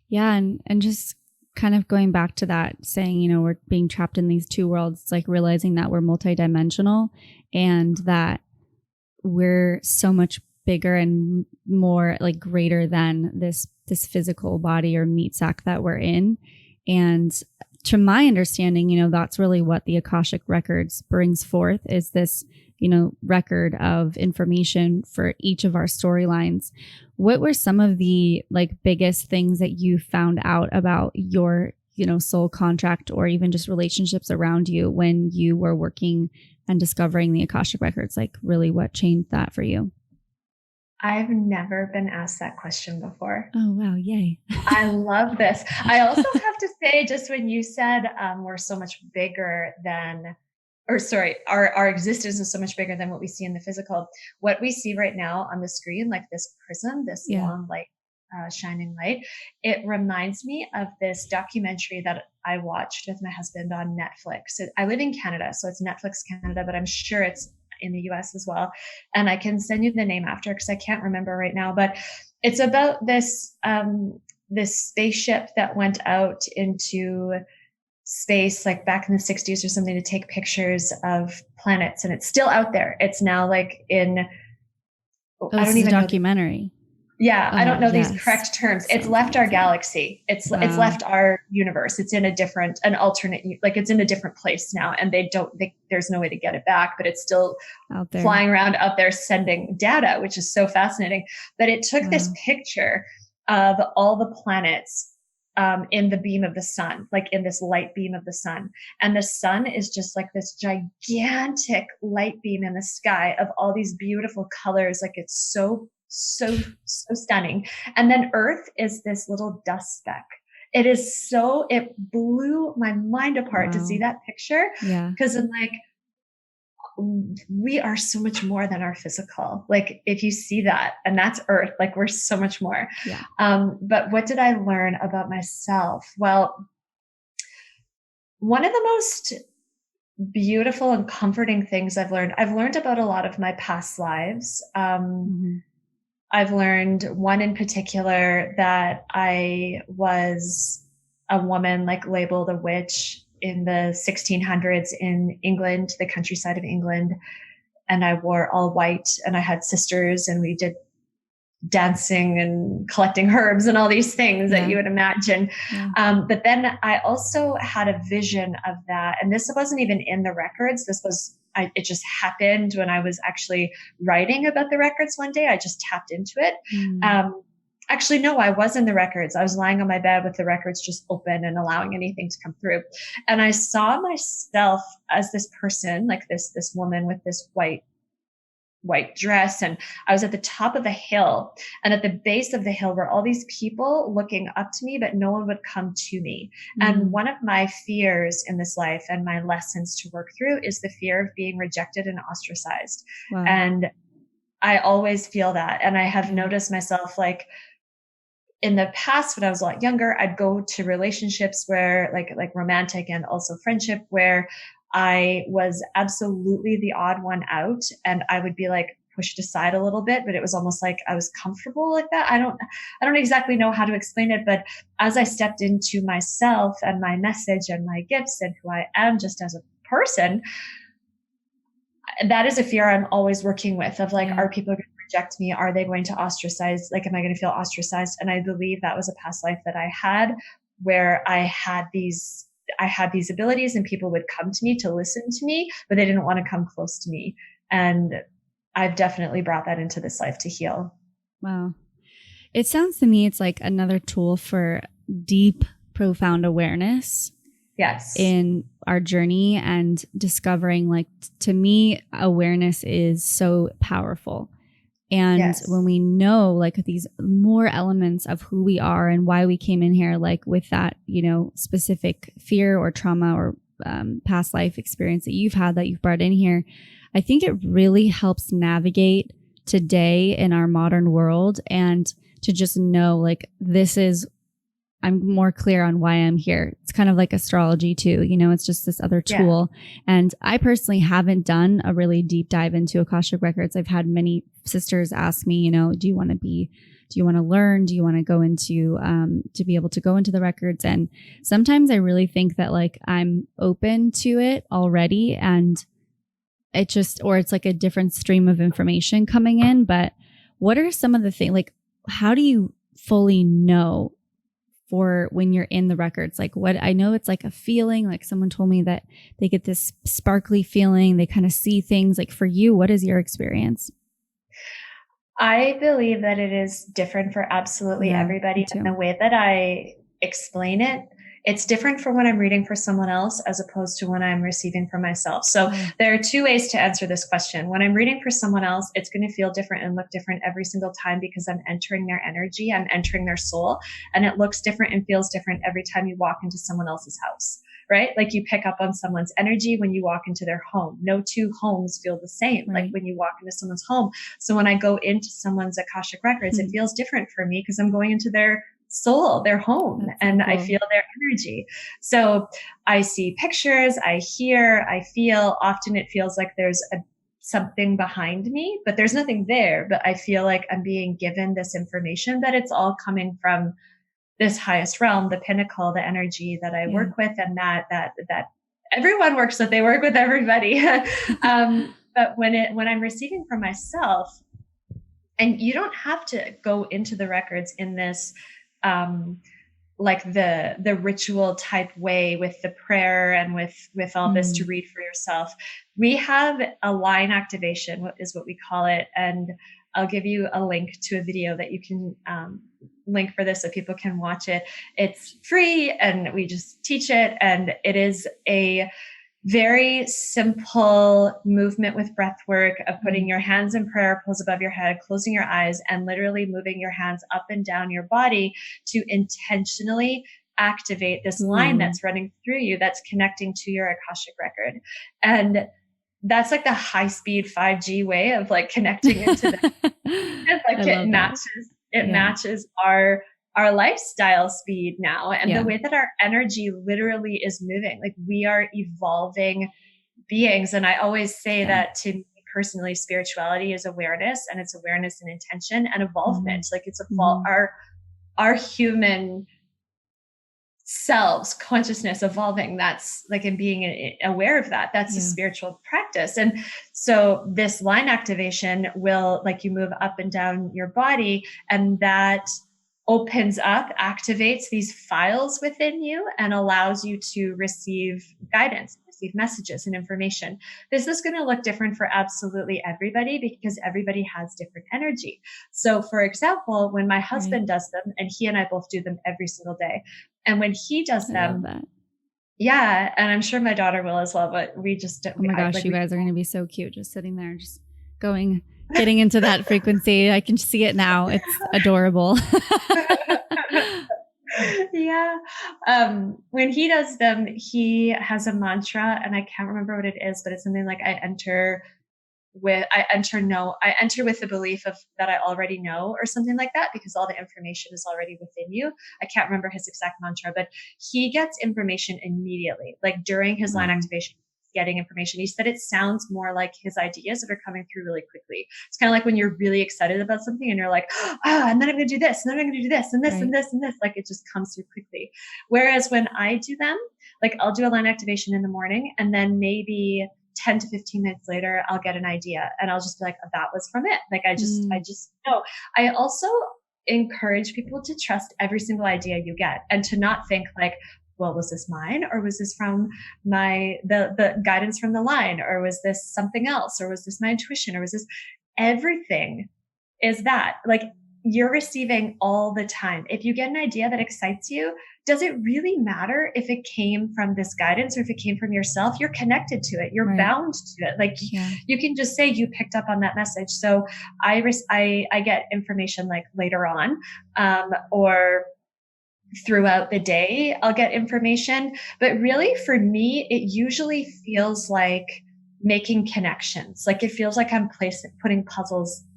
Yeah. And just kind of going back to that, saying, we're being trapped in these two worlds. It's like realizing that we're multidimensional and that we're so much bigger and more like greater than this physical body or meat sack that we're in. And to my understanding, that's really what the Akashic Records brings forth, is this, record of information for each of our storylines. What were some of the like biggest things that you found out about your, soul contract or even just relationships around you when you were working and discovering the Akashic Records? Like really what changed that for you? I've never been asked that question before. Oh, wow. Yay. I love this. I also have to say, just when you said we're so much bigger than, our existence is so much bigger than what we see in the physical. What we see right now on the screen, like this prism, this long light, shining light, it reminds me of this documentary that I watched with my husband on Netflix. I live in Canada, so it's Netflix Canada, but I'm sure it's in the US as well. And I can send you the name after because I can't remember right now, but it's about this, this spaceship that went out into space like back in the 60s or something to take pictures of planets, and it's still out there. It's now like in I don't even know documentary. I don't know these correct terms. It's left our galaxy. It's left our universe. It's in an alternate, like it's in a different place now, and there's no way to get it back, but it's still out there, flying around out there sending data, which is so fascinating. But it took this picture of all the planets in the beam of the sun, like in this light beam of the sun. And the sun is just like this gigantic light beam in the sky of all these beautiful colors. Like it's so stunning. And then Earth is this little dust speck. It blew my mind apart to see that picture. Yeah. Because I'm like, we are so much more than our physical. Like if you see that, and that's earth, like we're so much more. Yeah. But what did I learn about myself? Well, one of the most beautiful and comforting things I've learned about a lot of my past lives. I've learned one in particular, that I was a woman, like labeled a witch in the 1600s in England, the countryside of England. And I wore all white, and I had sisters, and we did dancing and collecting herbs and all these things that you would imagine. But then I also had a vision of that. And this wasn't even in the records. It just happened when I was actually writing about the records one day. I just tapped into it. Actually, no, I was in the records. I was lying on my bed with the records just open and allowing anything to come through. And I saw myself as this person, like this woman with this white dress. And I was at the top of a hill, and at the base of the hill were all these people looking up to me, but no one would come to me. And one of my fears in this life, and my lessons to work through, is the fear of being rejected and ostracized. And I always feel that. And I have noticed myself, like, in the past, when I was a lot younger, I'd go to relationships where like romantic and also friendship, where I was absolutely the odd one out, and I would be like pushed aside a little bit, but it was almost like I was comfortable like that. I don't exactly know how to explain it, but as I stepped into myself and my message and my gifts and who I am just as a person, that is a fear I'm always working with, of like, are people going to reject me? Are they going to ostracize? Like, am I going to feel ostracized? And I believe that was a past life that I had, where I had these abilities, and people would come to me to listen to me, but they didn't want to come close to me. And I've definitely brought that into this life to heal. Wow. It sounds to me, it's like another tool for deep, profound awareness. Yes. In our journey and discovering, like, to me, awareness is so powerful. And when we know, like, these more elements of who we are and why we came in here, like with that, specific fear or trauma or past life experience that you've had, that you've brought in here, I think it really helps navigate today in our modern world, and to just know, like, I'm more clear on why I'm here. It's kind of like astrology too. It's just this other tool. And I personally haven't done a really deep dive into Akashic Records. I've had many sisters ask me, do you want to learn? Do you want to go into, to be able to go into the records? And sometimes I really think that, like, I'm open to it already, and it's like a different stream of information coming in. But what are some of the things, like, how do you fully know for when you're in the records? Like, what I know, it's like a feeling, like someone told me that they get this sparkly feeling, they kind of see things. Like, for you, what is your experience? I believe that it is different for absolutely everybody. And the way that I explain it, it's different for when I'm reading for someone else as opposed to when I'm receiving for myself. So there are two ways to answer this question. When I'm reading for someone else, it's going to feel different and look different every single time, because I'm entering their energy, I'm entering their soul, and it looks different and feels different every time you walk into someone else's house, right? Like, you pick up on someone's energy when you walk into their home. No two homes feel the same, like when you walk into someone's home. So when I go into someone's Akashic Records, it feels different for me, because I'm going into their soul, their home, and I feel their energy. So I see pictures, I hear, I feel. Often it feels like there's something behind me, but there's nothing there. But I feel like I'm being given this information, that it's all coming from this highest realm, the Pinnacle, the energy that I work with, and that everyone works with. They work with everybody. But when I'm receiving from myself, and you don't have to go into the records in this like the ritual type way with the prayer and with all this to read for yourself. We have a line activation, is what we call it. And I'll give you a link to a video that you can link for this so people can watch it. It's free, and we just teach it. And it is a very simple movement with breath work of putting your hands in prayer pose above your head, closing your eyes, and literally moving your hands up and down your body to intentionally activate this line that's running through you, that's connecting to your Akashic record. And that's like the high speed 5G way of like connecting into the, like it matches our lifestyle speed now. And the way that our energy literally is moving, like we are evolving beings. And I always say that to me personally, spirituality is awareness, and it's awareness and intention and evolvement. Like it's our human selves, consciousness evolving. That's like, in being aware of that, that's a spiritual practice. And so this line activation will, like, you move up and down your body, and that opens up, activates these files within you and allows you to receive guidance, receive messages and information. This is going to look different for absolutely everybody, because everybody has different energy. So for example, when my husband does them, and he and I both do them every single day, and when he does them, and I'm sure my daughter will as well, but we just, oh my gosh, you guys are going to be so cute, just sitting there, just getting into that frequency. I can see it now. It's adorable. When he does them, he has a mantra, and I can't remember what it is, but it's something like, I enter with the belief of that I already know, or something like that, because all the information is already within you. I can't remember his exact mantra, but he gets information immediately, like during his line activation, getting information. He said it sounds more like his ideas that are coming through really quickly. It's kind of like when you're really excited about something and you're like, and then I'm going to do this, and then I'm going to do this, and this, and this, and this. Like, it just comes through quickly. Whereas when I do them, like, I'll do a line activation in the morning, and then maybe 10 to 15 minutes later, I'll get an idea, and I'll just be like, that was from it. Like, I just know. I also encourage people to trust every single idea you get, and to not think like, well, was this mine, or was this from the guidance from the line, or was this something else, or was this my intuition, or was this, everything is that, like, you're receiving all the time. If you get an idea that excites you, does it really matter if it came from this guidance or if it came from yourself? You're connected to it. You're bound to it. Like, you can just say you picked up on that message. So I get information like later on, or throughout the day, I'll get information. But really, for me, it usually feels like making connections. Like, it feels like I'm putting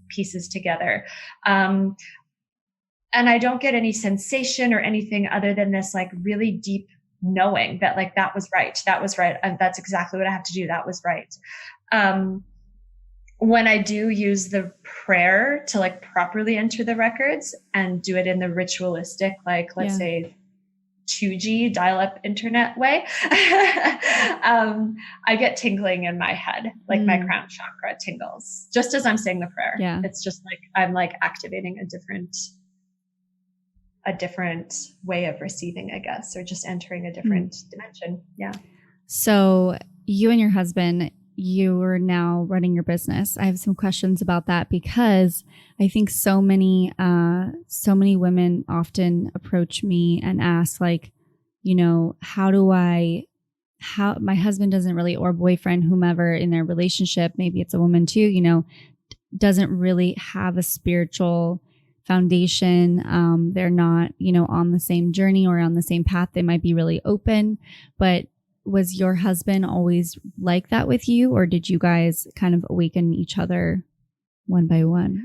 pieces together. And I don't get any sensation or anything other than this, like, really deep knowing that, like, that was right. And that's exactly what I have to do. That was right. When I do use the prayer to, like, properly enter the records and do it in the ritualistic, like, let's say 2G dial-up internet way, I get tingling in my head, like my crown chakra tingles just as I'm saying the prayer. It's just like I'm like activating a different way of receiving, I guess, or just entering a different dimension. So you and your husband, you are now running your business. I have some questions about that, because I think so many women often approach me and ask, like, you know, how my husband doesn't really, or boyfriend, whomever in their relationship, maybe it's a woman too, you know, doesn't really have a spiritual foundation. They're not, you know, on the same journey or on the same path. They might be really open, but was your husband always like that with you, or did you guys kind of awaken each other one by one?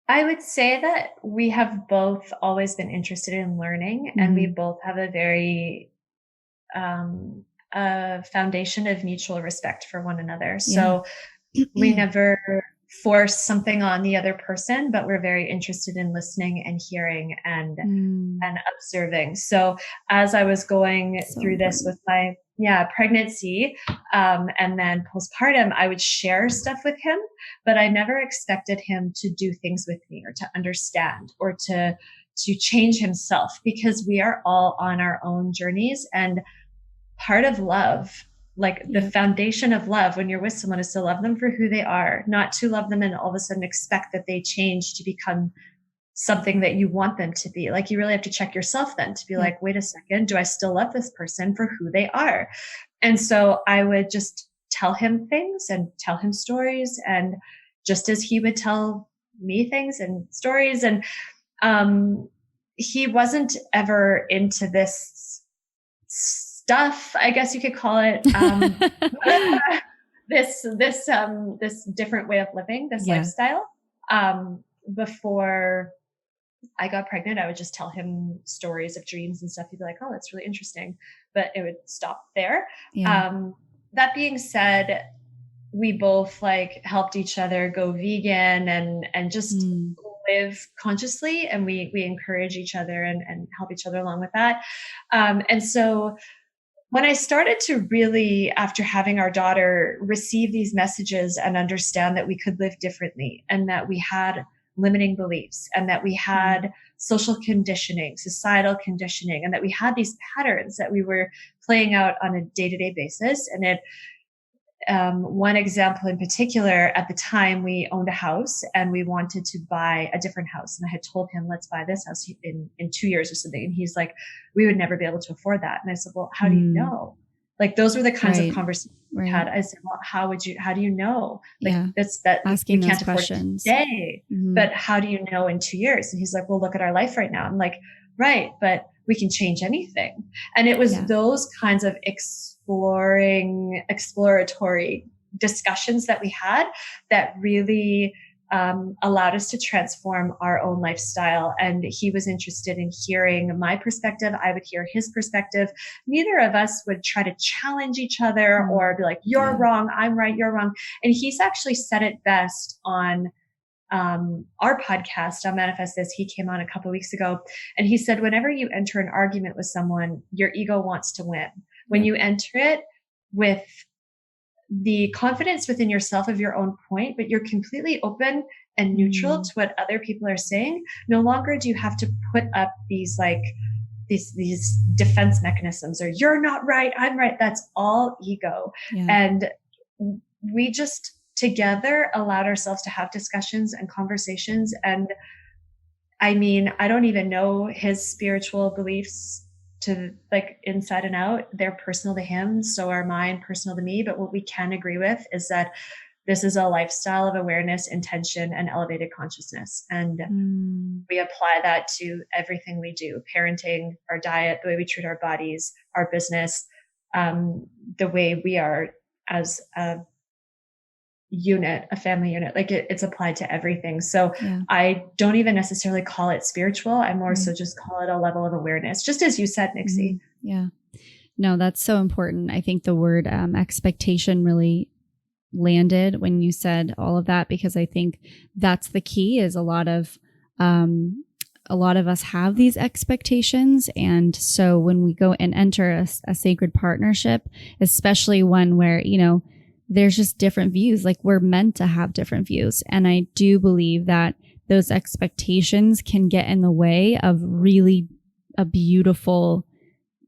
I would say that we have both always been interested in learning, and we both have a very foundation of mutual respect for one another. So we never force something on the other person, but we're very interested in listening and hearing and observing. So as I was going through this with my pregnancy and then postpartum, I would share stuff with him, but I never expected him to do things with me or to understand or to change himself, because we are all on our own journeys. And part of love, like the foundation of love when you're with someone, is to love them for who they are, not to love them and all of a sudden expect that they change to become something that you want them to be. Like, you really have to check yourself then to be like, wait a second, do I still love this person for who they are? And so I would just tell him things and tell him stories, and just as he would tell me things and stories. And he wasn't ever into this stuff, I guess you could call it. this different way of living, this lifestyle. Before I got pregnant, I would just tell him stories of dreams and stuff. He'd be like, "Oh, that's really interesting," but it would stop there. That being said, we both like helped each other go vegan and just live consciously, and we encourage each other and help each other along with that. And so when I started to really, after having our daughter, receive these messages and understand that we could live differently and that we had limiting beliefs and that we had social conditioning, societal conditioning, and that we had these patterns that we were playing out on a day-to-day basis. And it, one example in particular, at the time we owned a house and we wanted to buy a different house. And I had told him, let's buy this house in 2 years or something. And he's like, we would never be able to afford that. And I said, well, how do you know? Like, those were the kinds of conversations we had. I said, well, how do you know? Like, that's that asking you can't those afford questions today, but how do you know in 2 years? And he's like, well, look at our life right now. I'm like, right, but we can change anything. And it was those kinds of exploratory discussions that we had that really allowed us to transform our own lifestyle. And he was interested in hearing my perspective. I would hear his perspective. Neither of us would try to challenge each other or be like, you're wrong, I'm right, you're wrong. And he's actually said it best on our podcast, I'll Manifest This. He came on a couple of weeks ago and he said, whenever you enter an argument with someone, your ego wants to win. When you enter it with the confidence within yourself of your own point, but you're completely open and neutral to what other people are saying, no longer do you have to put up these these defense mechanisms, or you're not right, I'm right. That's all ego. And we just together allowed ourselves to have discussions and conversations. And I mean, I don't even know his spiritual beliefs to like inside and out. They're personal to him. So are mine personal to me. But what we can agree with is that this is a lifestyle of awareness, intention, and elevated consciousness. And we apply that to everything we do: parenting, our diet, the way we treat our bodies, our business, the way we are as a unit, a family unit. Like it's applied to everything. So I don't even necessarily call it spiritual. I more so just call it a level of awareness, just as you said, Nixie. No, that's so important. I think the word expectation really landed when you said all of that, because I think that's the key. Is a lot of us have these expectations. And so when we go and enter a sacred partnership, especially one where, there's just different views, like we're meant to have different views. And I do believe that those expectations can get in the way of really a beautiful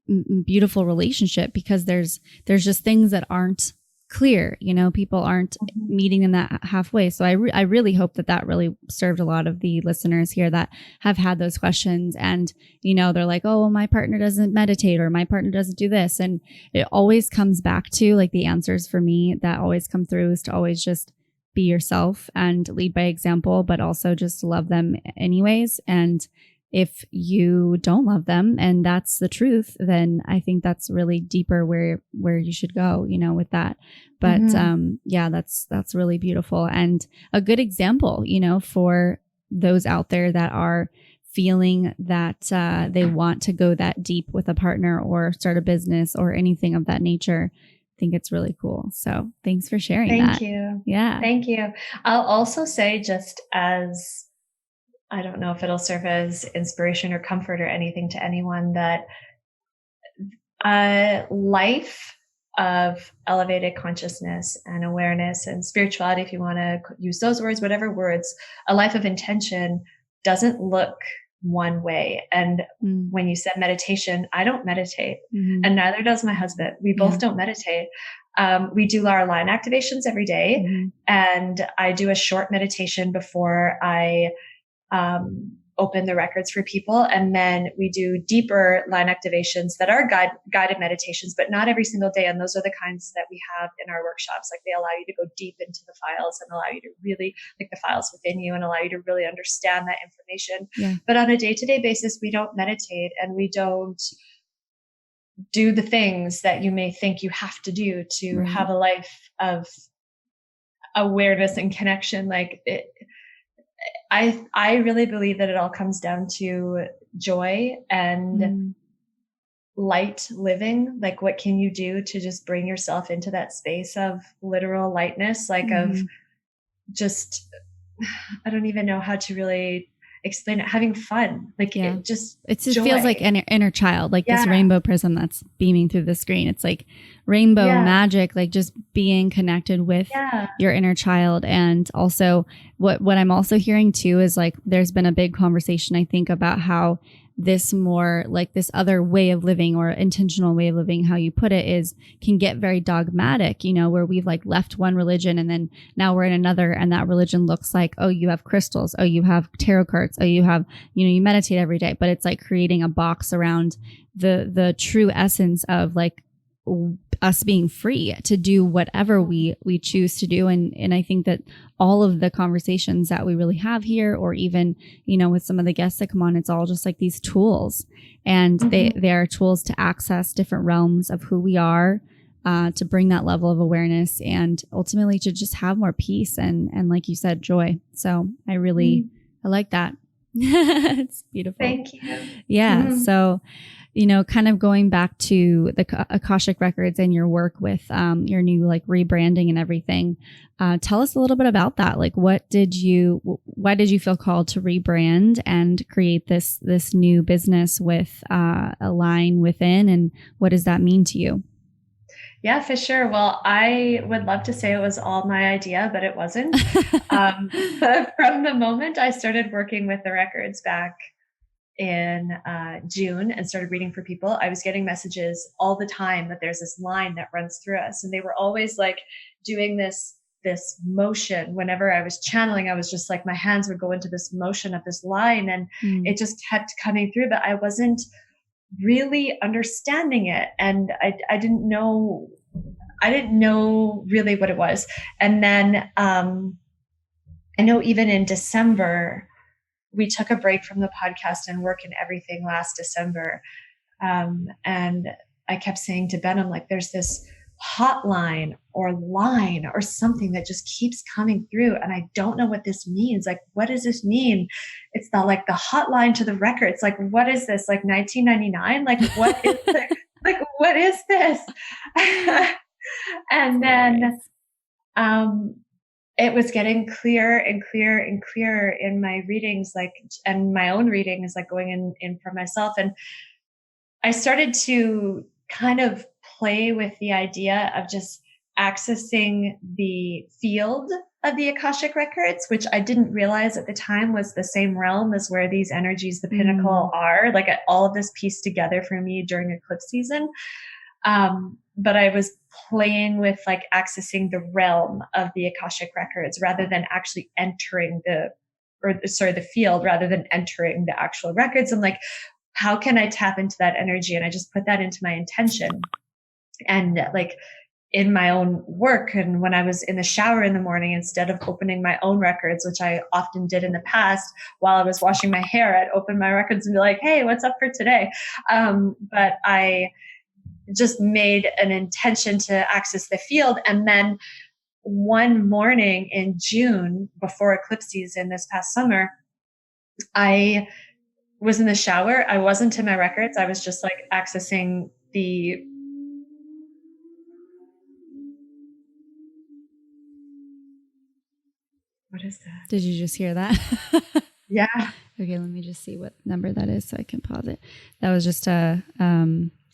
relationship, because there's just things that aren't clear, people aren't meeting in that halfway. So I really hope that really served a lot of the listeners here that have had those questions, and they're like, oh, well, my partner doesn't meditate, or my partner doesn't do this. And it always comes back to, like, the answers for me that always come through is to always just be yourself and lead by example, but also just love them anyways. And if you don't love them and that's the truth, then I think that's really deeper where you should go, with that. But that's really beautiful and a good example, for those out there that are feeling that they want to go that deep with a partner or start a business or anything of that nature. I think it's really cool. So thanks for sharing that. Thank you. Yeah. Thank you. I'll also say, just as, I don't know if it'll serve as inspiration or comfort or anything to anyone, that a life of elevated consciousness and awareness and spirituality, if you want to use those words, whatever words, a life of intention doesn't look one way. And when you said meditation, I don't meditate, and neither does my husband. We both don't meditate. We do our line activations every day, and I do a short meditation before I open the records for people. And then we do deeper line activations that are guided meditations, but not every single day. And those are the kinds that we have in our workshops. Like, they allow you to go deep into the files and allow you to really, like, the files within you, and allow you to really understand that information. But on a day-to-day basis, we don't meditate, and we don't do the things that you may think you have to do to have a life of awareness and connection. Like I really believe that it all comes down to joy and light living. Like, what can you do to just bring yourself into that space of literal lightness, like of just, I don't even know how to really explain it, having fun. Like it just feels like an inner child, like this rainbow prism that's beaming through the screen. It's like rainbow magic, like just being connected with your inner child. And also what I'm also hearing too is like there's been a big conversation, I think, about how this more like this other way of living or intentional way of living, how you put it, is can get very dogmatic, you know, where we've like left one religion and then now we're in another, and that religion looks like, oh, you have crystals, oh, you have tarot cards, oh, you have, you know, you meditate every day. But it's like creating a box around the true essence of like us being free to do whatever we choose to do. And I think that all of the conversations that we really have here, or even, you know, with some of the guests that come on, it's all just like these tools, and they are tools to access different realms of who we are, to bring that level of awareness and ultimately to just have more peace and like you said, joy. So I really, I like that. It's beautiful. Thank you. Yeah. So, you know, kind of going back to the Akashic Records and your work with your new like rebranding and everything, tell us a little bit about that. Like, why did you feel called to rebrand and create this new business with a line within, and what does that mean to you? Yeah, for sure. Well, I would love to say it was all my idea, but it wasn't. From the moment I started working with the records back in June and started reading for people, I was getting messages all the time that there's this line that runs through us. And they were always like doing this motion. Whenever I was channeling, I was just like, my hands would go into this motion of this line, and it just kept coming through, but I wasn't really understanding it. And I didn't know really what it was. And then I know even in December, we took a break from the podcast and work and everything last December. And I kept saying to Ben, I'm like, there's this hotline or line or something that just keeps coming through, and I don't know what this means. Like, what does this mean? It's the hotline to the records. Like, what is this? Like 1999? Like, what is this? Like, what is this? And then it was getting clearer and clearer and clearer in my readings, like, and my own reading is like going in for myself. And I started to kind of play with the idea of just accessing the field of the Akashic Records, which I didn't realize at the time was the same realm as where these energies, the Pinnacle, are. Like, all of this pieced together for me during eclipse season. But I was playing with like accessing the realm of the Akashic Records rather than actually entering the field rather than entering the actual records. I'm like, how can I tap into that energy? And I just put that into my intention. And like in my own work, and when I was in the shower in the morning, instead of opening my own records, which I often did in the past, while I was washing my hair, I'd open my records and be like, hey, what's up for today? But I just made an intention to access the field. And then one morning in June, before eclipse season this past summer, I was in the shower. I wasn't in my records. I was just like accessing the... What is that? Did you just hear that? Yeah. Okay, let me just see what number that is so I can pause it. That was just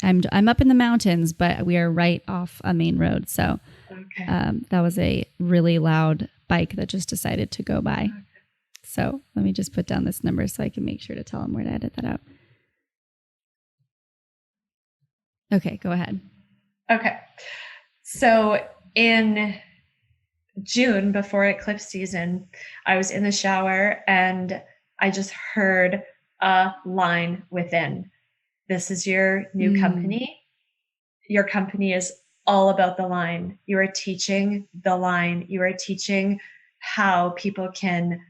I'm up in the mountains, but we are right off a main road. So that was a really loud bike that just decided to go by. Okay. So let me just put down this number so I can make sure to tell them where to edit that out. Okay, go ahead. Okay. So in June, before eclipse season, I was in the shower and I just heard a line within. This is your new company. Your company is all about the line. You are teaching the line. You are teaching how people can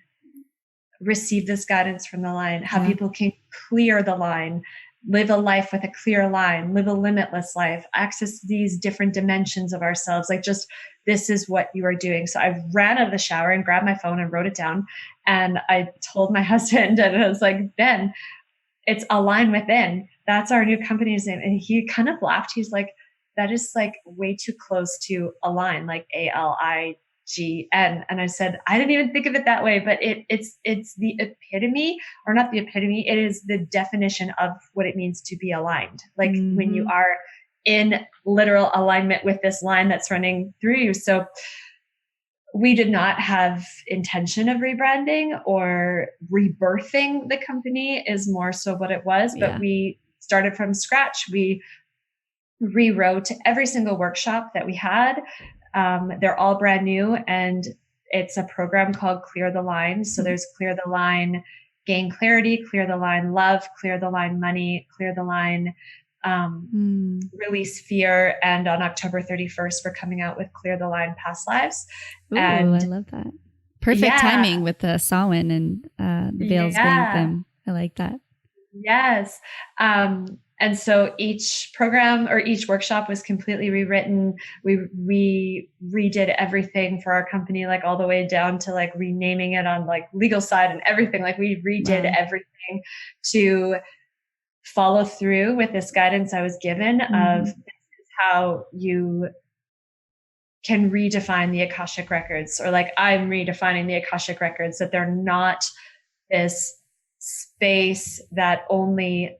receive this guidance from the line, how people can clear the line. live a life with a clear line, live a limitless life, access these different dimensions of ourselves. Like, just, this is what you are doing. So I ran out of the shower and grabbed my phone and wrote it down. And I told my husband, and I was like, Ben, it's Align Within. That's our new company's name. And he kind of laughed. He's like, that is like way too close to align, like ALIGN. And I said, I didn't even think of it that way, but it's the epitome, or not the epitome, it is the definition of what it means to be aligned. Like when you are in literal alignment with this line that's running through you. So we did not have intention of rebranding or rebirthing the company, is more so what it was. But we started from scratch. We rewrote every single workshop that we had. They're all brand new, and it's a program called Clear the Line. So there's Clear the Line, Gain Clarity, Clear the Line, Love, Clear the Line, Money, Clear the Line, Release Fear. And on October 31st, we're coming out with Clear the Line, Past Lives. Ooh, I love that. Perfect timing with the Samhain and the veils being them. I like that. Yes. And so each program or each workshop was completely rewritten. We redid everything for our company, like all the way down to like renaming it on like legal side and everything. Like we redid everything to follow through with this guidance I was given of, this is how you can redefine the Akashic Records, or like I'm redefining the Akashic Records, that they're not this space that only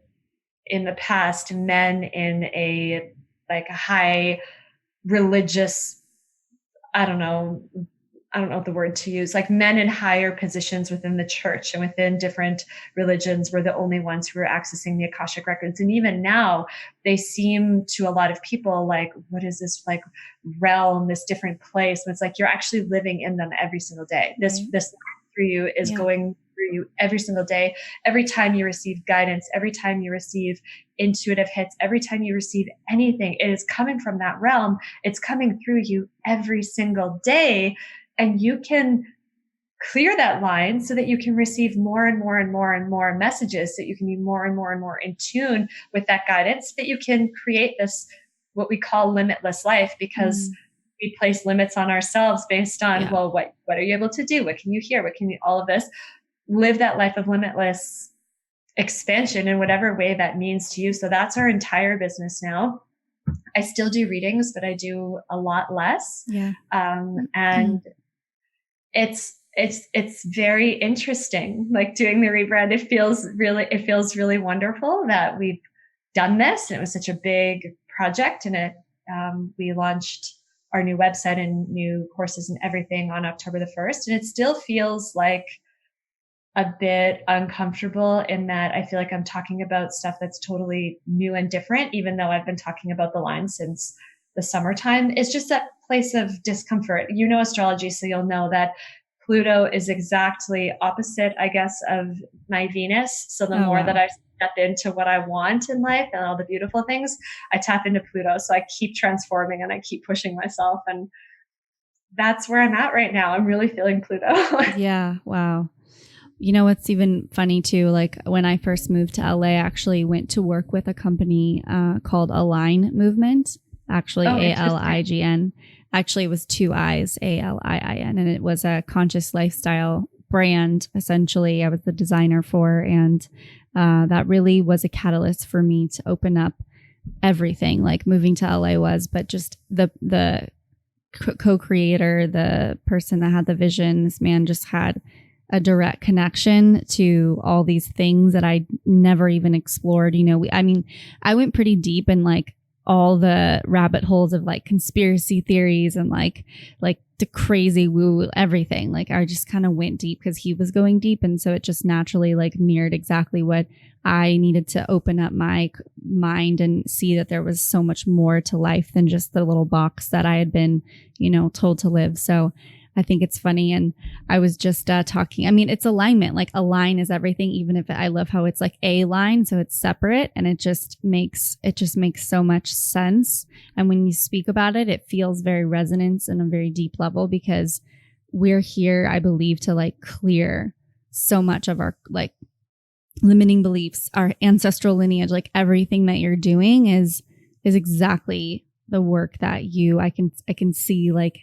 in the past men in a like a high religious, I don't know the word to use, like men in higher positions within the church and within different religions were the only ones who were accessing the Akashic Records. And even now they seem to a lot of people like, what is this like realm, this different place? But it's like, you're actually living in them every single day. This through you is going through you every single day. Every time you receive guidance, every time you receive intuitive hits, every time you receive anything, it is coming from that realm. It's coming through you every single day. And you can clear that line so that you can receive more and more and more and more messages, so that you can be more and more and more in tune with that guidance, that you can create this, what we call limitless life, because we place limits on ourselves based on, well, what are you able to do? What can you hear? What can you, all of this, live that life of limitless expansion in whatever way that means to you. So that's our entire business now. I still do readings, but I do a lot less. And it's very interesting, like doing the rebrand. It feels really wonderful that we've done this. And it was such a big project, and we launched our new website and new courses and everything on October the 1st. And it still feels like a bit uncomfortable in that I feel like I'm talking about stuff that's totally new and different, even though I've been talking about the line since the summertime. It's just that place of discomfort. You know astrology, so you'll know that Pluto is exactly opposite, I guess, of my Venus. So the more that I step into what I want in life and all the beautiful things, I tap into Pluto. So I keep transforming and I keep pushing myself. And that's where I'm at right now. I'm really feeling Pluto. Yeah. Wow. You know, what's even funny too, like when I first moved to LA, I actually went to work with a company called Align Movement, actually ALIGN. Actually, it was two I's, ALIIN, and it was a conscious lifestyle brand, essentially, I was the designer for. And that really was a catalyst for me to open up everything, like moving to LA was, but just the co-creator, the person that had the vision, this man just had a direct connection to all these things that I never even explored. You know, I went pretty deep in like all the rabbit holes of like conspiracy theories and like the crazy woo everything. Like I just kind of went deep because he was going deep. And so it just naturally like mirrored exactly what I needed to open up my mind and see that there was so much more to life than just the little box that I had been, you know, told to live. So I think it's funny. And I was just talking, I mean, it's alignment, like align is everything, even if I love how it's like a line. So it's separate and it just makes so much sense. And when you speak about it, it feels very resonance in a very deep level, because we're here, I believe, to like clear so much of our like limiting beliefs, our ancestral lineage, like everything that you're doing is exactly the work that I can see like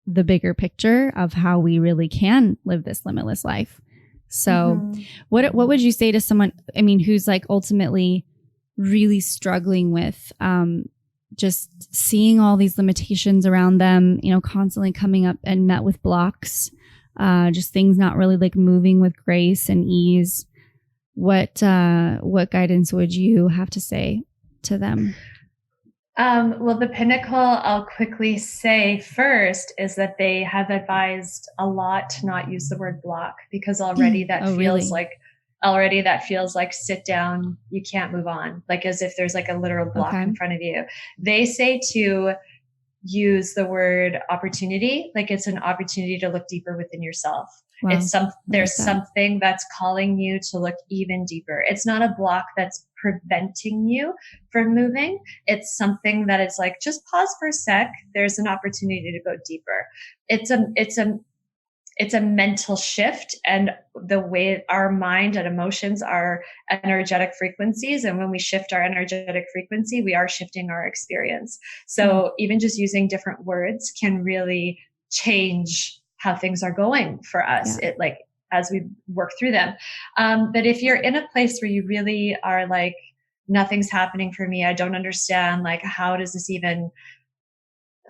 the bigger picture of how we really can live this limitless life. So what would you say to someone, I mean, who's like ultimately really struggling with just seeing all these limitations around them, you know, constantly coming up and met with blocks, just things not really like moving with grace and ease? What guidance would you have to say to them? Well, the Pinnacle, I'll quickly say first, is that they have advised a lot to not use the word block, because already that feels like sit down, you can't move on, like as if there's like a literal block in front of you. They say to use the word opportunity, like it's an opportunity to look deeper within yourself. Wow. There's something that's calling you to look even deeper. It's not a block that's preventing you from moving. It's something that is like, just pause for a sec. There's an opportunity to go deeper. It's a mental shift, and the way our mind and emotions are energetic frequencies. And when we shift our energetic frequency, we are shifting our experience. So even just using different words can really change how things are going for us. It like, as we work through them. But if you're in a place where you really are like, nothing's happening for me, I don't understand, like, how does this even,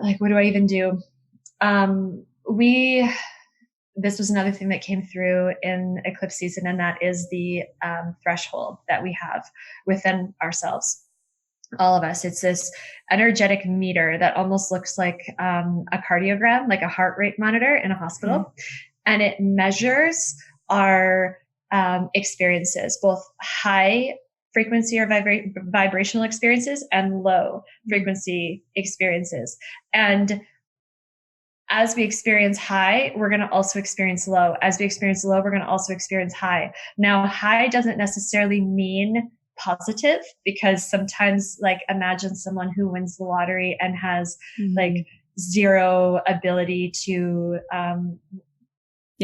like, what do I even do? This was another thing that came through in eclipse season, and that is the threshold that we have within ourselves. All of us. It's this energetic meter that almost looks like a cardiogram, like a heart rate monitor in a hospital. And it measures our experiences, both high frequency or vibrational experiences and low frequency experiences. And as we experience high, we're going to also experience low. As we experience low, we're going to also experience high. Now, high doesn't necessarily mean positive, because sometimes, like, imagine someone who wins the lottery and has like zero ability to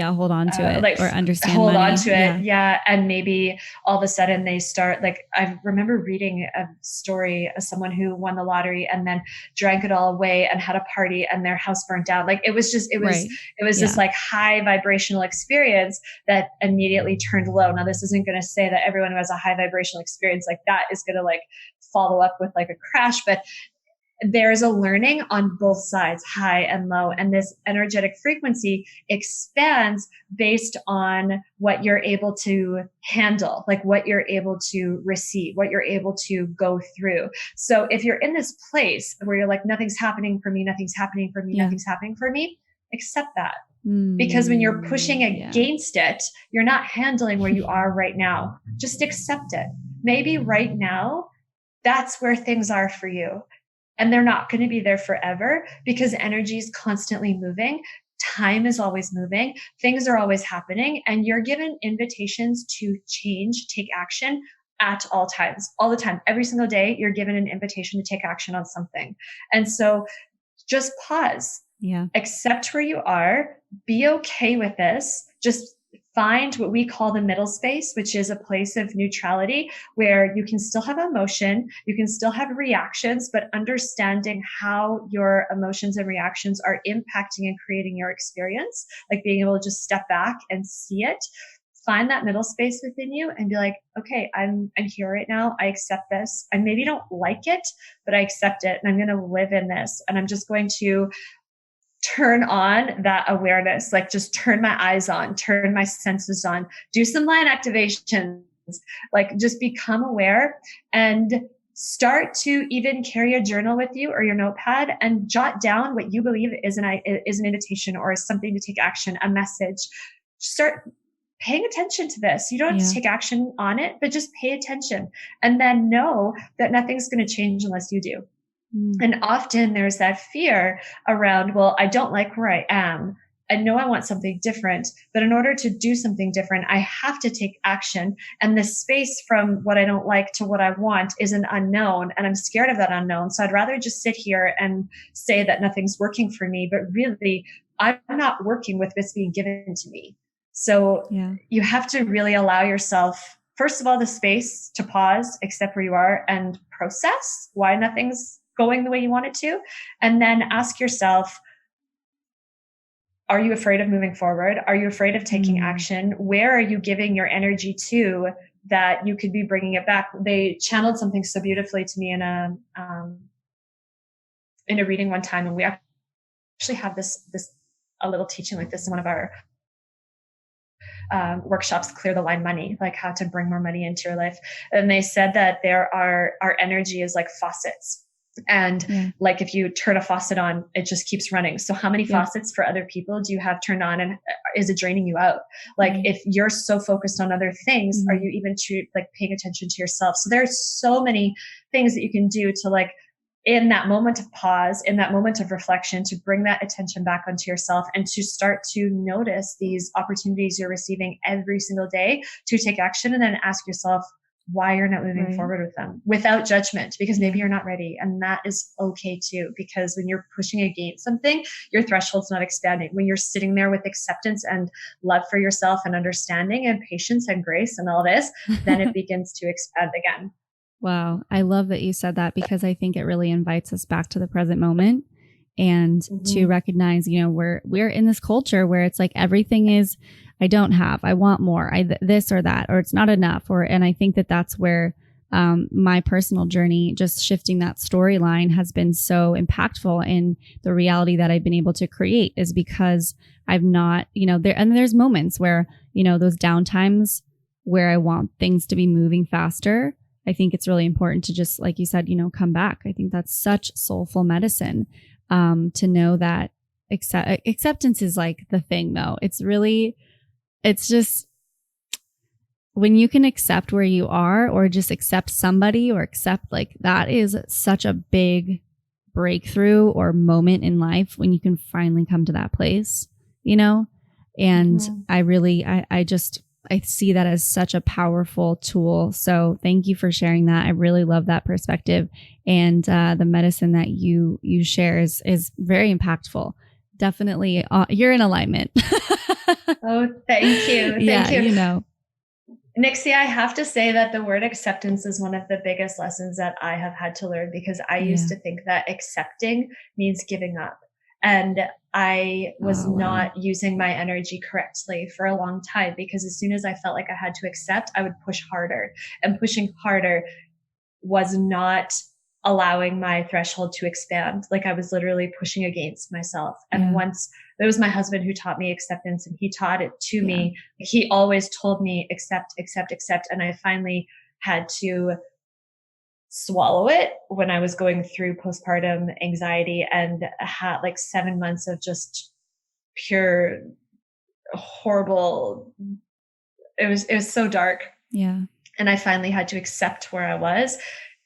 hold on to it, like, or understand hold money. on to it. Yeah. And maybe all of a sudden they start, like, I remember reading a story of someone who won the lottery and then drank it all away and had a party and their house burned down. Like, it was this like high vibrational experience that immediately turned low. Now, this isn't going to say that everyone who has a high vibrational experience like that is going to like follow up with like a crash, but there's a learning on both sides, high and low. And this energetic frequency expands based on what you're able to handle, like what you're able to receive, what you're able to go through. So if you're in this place where you're like, nothing's happening for me, nothing's happening for me, nothing's happening for me, accept that. Because when you're pushing against it, you're not handling where you are right now. Just accept it. Maybe right now, that's where things are for you. And they're not going to be there forever, because energy is constantly moving. Time is always moving. Things are always happening. And you're given invitations to change, take action at all times, all the time. Every single day, you're given an invitation to take action on something. And so just pause. Accept where you are. Be okay with this. Just find what we call the middle space, which is a place of neutrality where you can still have emotion, you can still have reactions, but understanding how your emotions and reactions are impacting and creating your experience, like being able to just step back and see it. Find that middle space within you and be like, okay, I'm here right now. I accept this. I maybe don't like it, but I accept it, and I'm going to live in this. And I'm just going to turn on that awareness, like just turn my eyes on, turn my senses on, do some line activations, like just become aware and start to even carry a journal with you or your notepad and jot down what you believe is an invitation or is something to take action, a message. Start paying attention to this. You don't have to take action on it, but just pay attention, and then know that nothing's going to change unless you do. And often there's that fear around, well, I don't like where I am. I know I want something different, but in order to do something different, I have to take action. And the space from what I don't like to what I want is an unknown. And I'm scared of that unknown. So I'd rather just sit here and say that nothing's working for me, but really I'm not working with what's being given to me. So you have to really allow yourself first of all, the space to pause, accept where you are, and process why nothing's going the way you want it to. And then ask yourself, are you afraid of moving forward? Are you afraid of taking action? Where are you giving your energy to that you could be bringing it back? They channeled something so beautifully to me in a reading one time, and we actually have a little teaching like this in one of our workshops, Clear the Line Money, like how to bring more money into your life. And they said that our energy is like faucets. And like if you turn a faucet on, it just keeps running. So how many faucets for other people do you have turned on, and is it draining you out? Like if you're so focused on other things, are you even paying attention to yourself? So there's so many things that you can do to like, in that moment of pause, in that moment of reflection, to bring that attention back onto yourself and to start to notice these opportunities you're receiving every single day to take action, and then ask yourself why you're not moving forward with them without judgment, because maybe you're not ready. And that is okay too, because when you're pushing against something, your threshold's not expanding. When you're sitting there with acceptance and love for yourself and understanding and patience and grace and all this, then it begins to expand again. Wow. I love that you said that, because I think it really invites us back to the present moment and to recognize, you know, we're in this culture where it's like everything is, I don't have, I want more, this or that, or it's not enough. And I think that that's where my personal journey, just shifting that storyline, has been so impactful in the reality that I've been able to create, is because I've not, you know, there's moments where, you know, those downtimes where I want things to be moving faster. I think it's really important to just, like you said, you know, come back. I think that's such soulful medicine, to know that acceptance is like the thing, though. It's just when you can accept where you are, or just accept somebody, or accept, like, that is such a big breakthrough or moment in life when you can finally come to that place, you know? And I see that as such a powerful tool. So thank you for sharing that. I really love that perspective. And the medicine that you share is very impactful. Definitely, you're in alignment. Oh, thank you. Thank you. You know. Nixie, I have to say that the word acceptance is one of the biggest lessons that I have had to learn, because I used to think that accepting means giving up. And I was not using my energy correctly for a long time, because as soon as I felt like I had to accept, I would push harder, and pushing harder was not allowing my threshold to expand. Like I was literally pushing against myself. And once, it was my husband who taught me acceptance, and he taught it to me. He always told me accept, accept, accept. And I finally had to swallow it when I was going through postpartum anxiety, and had like 7 months of just pure horrible. It was so dark. Yeah. And I finally had to accept where I was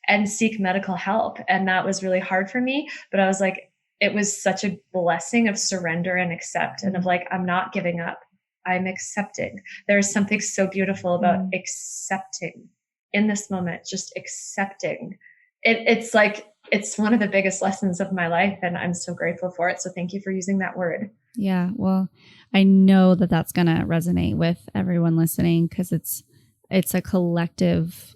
and seek medical help. And that was really hard for me, but I was like, it was such a blessing of surrender and accept, and of like, I'm not giving up. I'm accepting. There's something so beautiful about accepting in this moment, just accepting. It's like, it's one of the biggest lessons of my life, and I'm so grateful for it. So thank you for using that word. Yeah. Well, I know that that's going to resonate with everyone listening, because it's a collective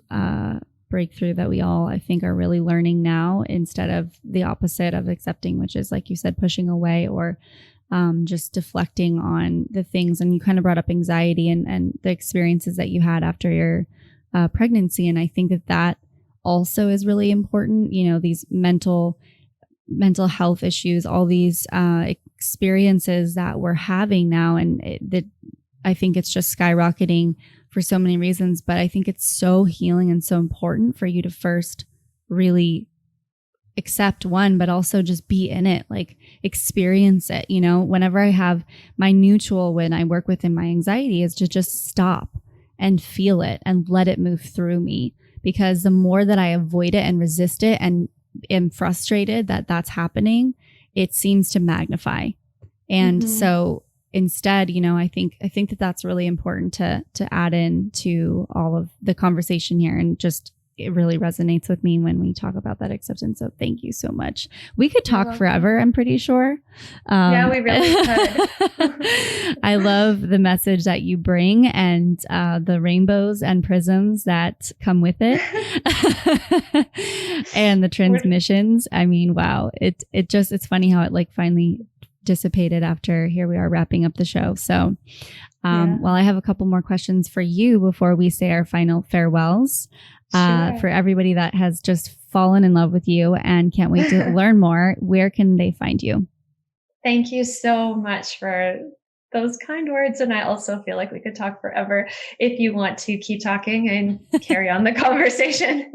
breakthrough that we all, I think, are really learning now, instead of the opposite of accepting, which is, like you said, pushing away, or just deflecting on the things. And you kind of brought up anxiety and the experiences that you had after your pregnancy. And I think that also is really important. You know, these mental health issues, all these experiences that we're having now, and that I think it's just skyrocketing for so many reasons. But I think it's so healing and so important for you to first really accept one, but also just be in it, like experience it. You know, whenever I have my new tool, when I work within my anxiety, is to just stop and feel it and let it move through me. Because the more that I avoid it and resist it and am frustrated that that's happening, it seems to magnify. And so instead, you know, I think that that's really important to add in to all of the conversation here, and just it really resonates with me when we talk about that acceptance. So thank you so much. We could talk forever, I'm pretty sure. Yeah, we really could. I love the message that you bring and the rainbows and prisms that come with it and the transmissions. I mean, wow. It's funny how it like finally dissipated after here we are wrapping up the show. So well, I have a couple more questions for you before we say our final farewells. For everybody that has just fallen in love with you and can't wait to learn more, where can they find you? Thank you so much for those kind words. And I also feel like we could talk forever. If you want to keep talking and carry on the conversation,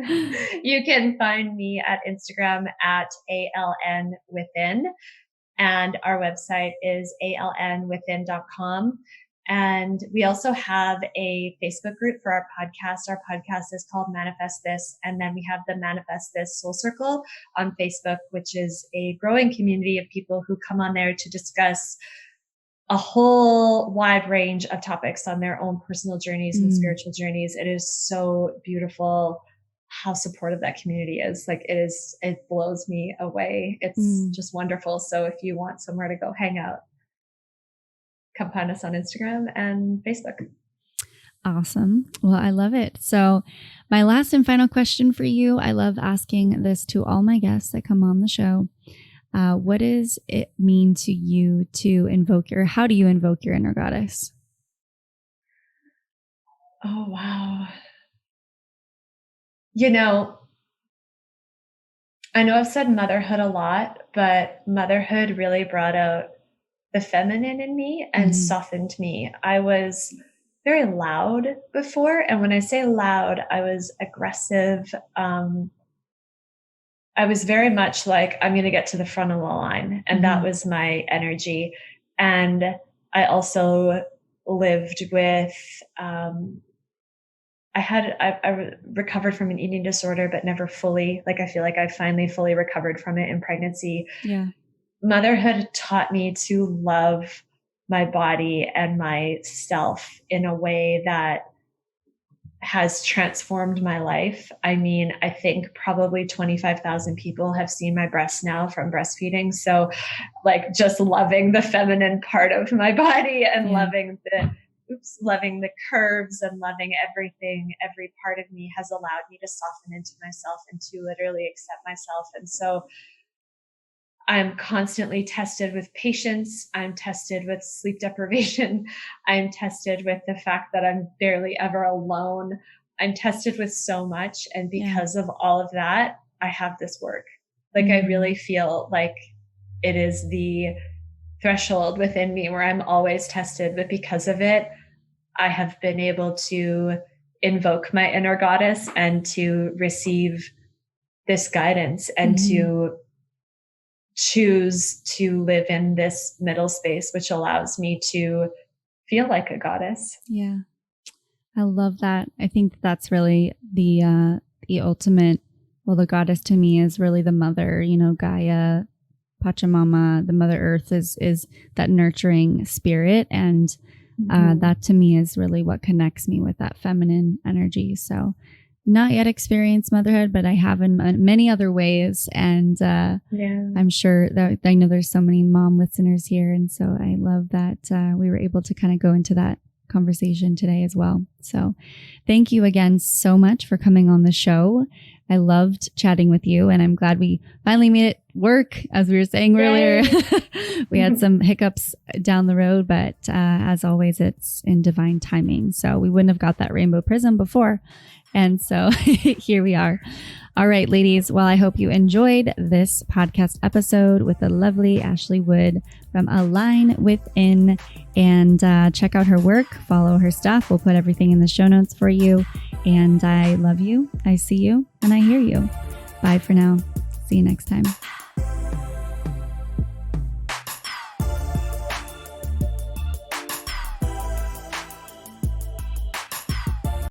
you can find me at Instagram at ALNwithin. And our website is alnwithin.com. And we also have a Facebook group for our podcast. Our podcast is called Manifest This. And then we have the Manifest This Soul Circle on Facebook, which is a growing community of people who come on there to discuss a whole wide range of topics on their own personal journeys and spiritual journeys. It is so beautiful how supportive that community is. Like it blows me away. It's just wonderful. So if you want somewhere to go hang out, come find us on Instagram and Facebook. Awesome. Well, I love it. So my last and final question for you, I love asking this to all my guests that come on the show. What does it mean to you to invoke how do you invoke your inner goddess? Oh, wow. You know, I know I've said motherhood a lot, but motherhood really brought out the feminine in me and softened me. I was very loud before. And when I say loud, I was aggressive. I was very much like, I'm going to get to the front of the line. And that was my energy. And I also lived with, I recovered from an eating disorder, but never fully. Like, I feel like I finally fully recovered from it in pregnancy. Yeah. Motherhood taught me to love my body and myself in a way that has transformed my life. I mean, I think probably 25,000 people have seen my breasts now from breastfeeding. So like just loving the feminine part of my body and loving the curves and loving everything, every part of me has allowed me to soften into myself and to literally accept myself. And so I'm constantly tested with patience. I'm tested with sleep deprivation. I'm tested with the fact that I'm barely ever alone. I'm tested with so much. And because of all of that, I have this work. Like, I really feel like it is the threshold within me where I'm always tested, but because of it, I have been able to invoke my inner goddess and to receive this guidance and to choose to live in this middle space, which allows me to feel like a goddess. Yeah. I love that. I think that's really the ultimate, well, the goddess to me is really the mother, you know, Gaia, Pachamama, the Mother Earth is that nurturing spirit. And that to me is really what connects me with that feminine energy. So not yet experienced motherhood, but I have in many other ways. And I'm sure that I know there's so many mom listeners here. And so I love that we were able to kind of go into that conversation today as well. So thank you again so much for coming on the show. I loved chatting with you, and I'm glad we finally made it work. As we were saying earlier, we had some hiccups down the road, but as always, it's in divine timing. So we wouldn't have got that rainbow prism before. And so here we are. All right, ladies. Well, I hope you enjoyed this podcast episode with the lovely Ashley Wood from Align Within, and check out her work, follow her stuff. We'll put everything in the show notes for you. And I love you. I see you and I hear you. Bye for now. See you next time.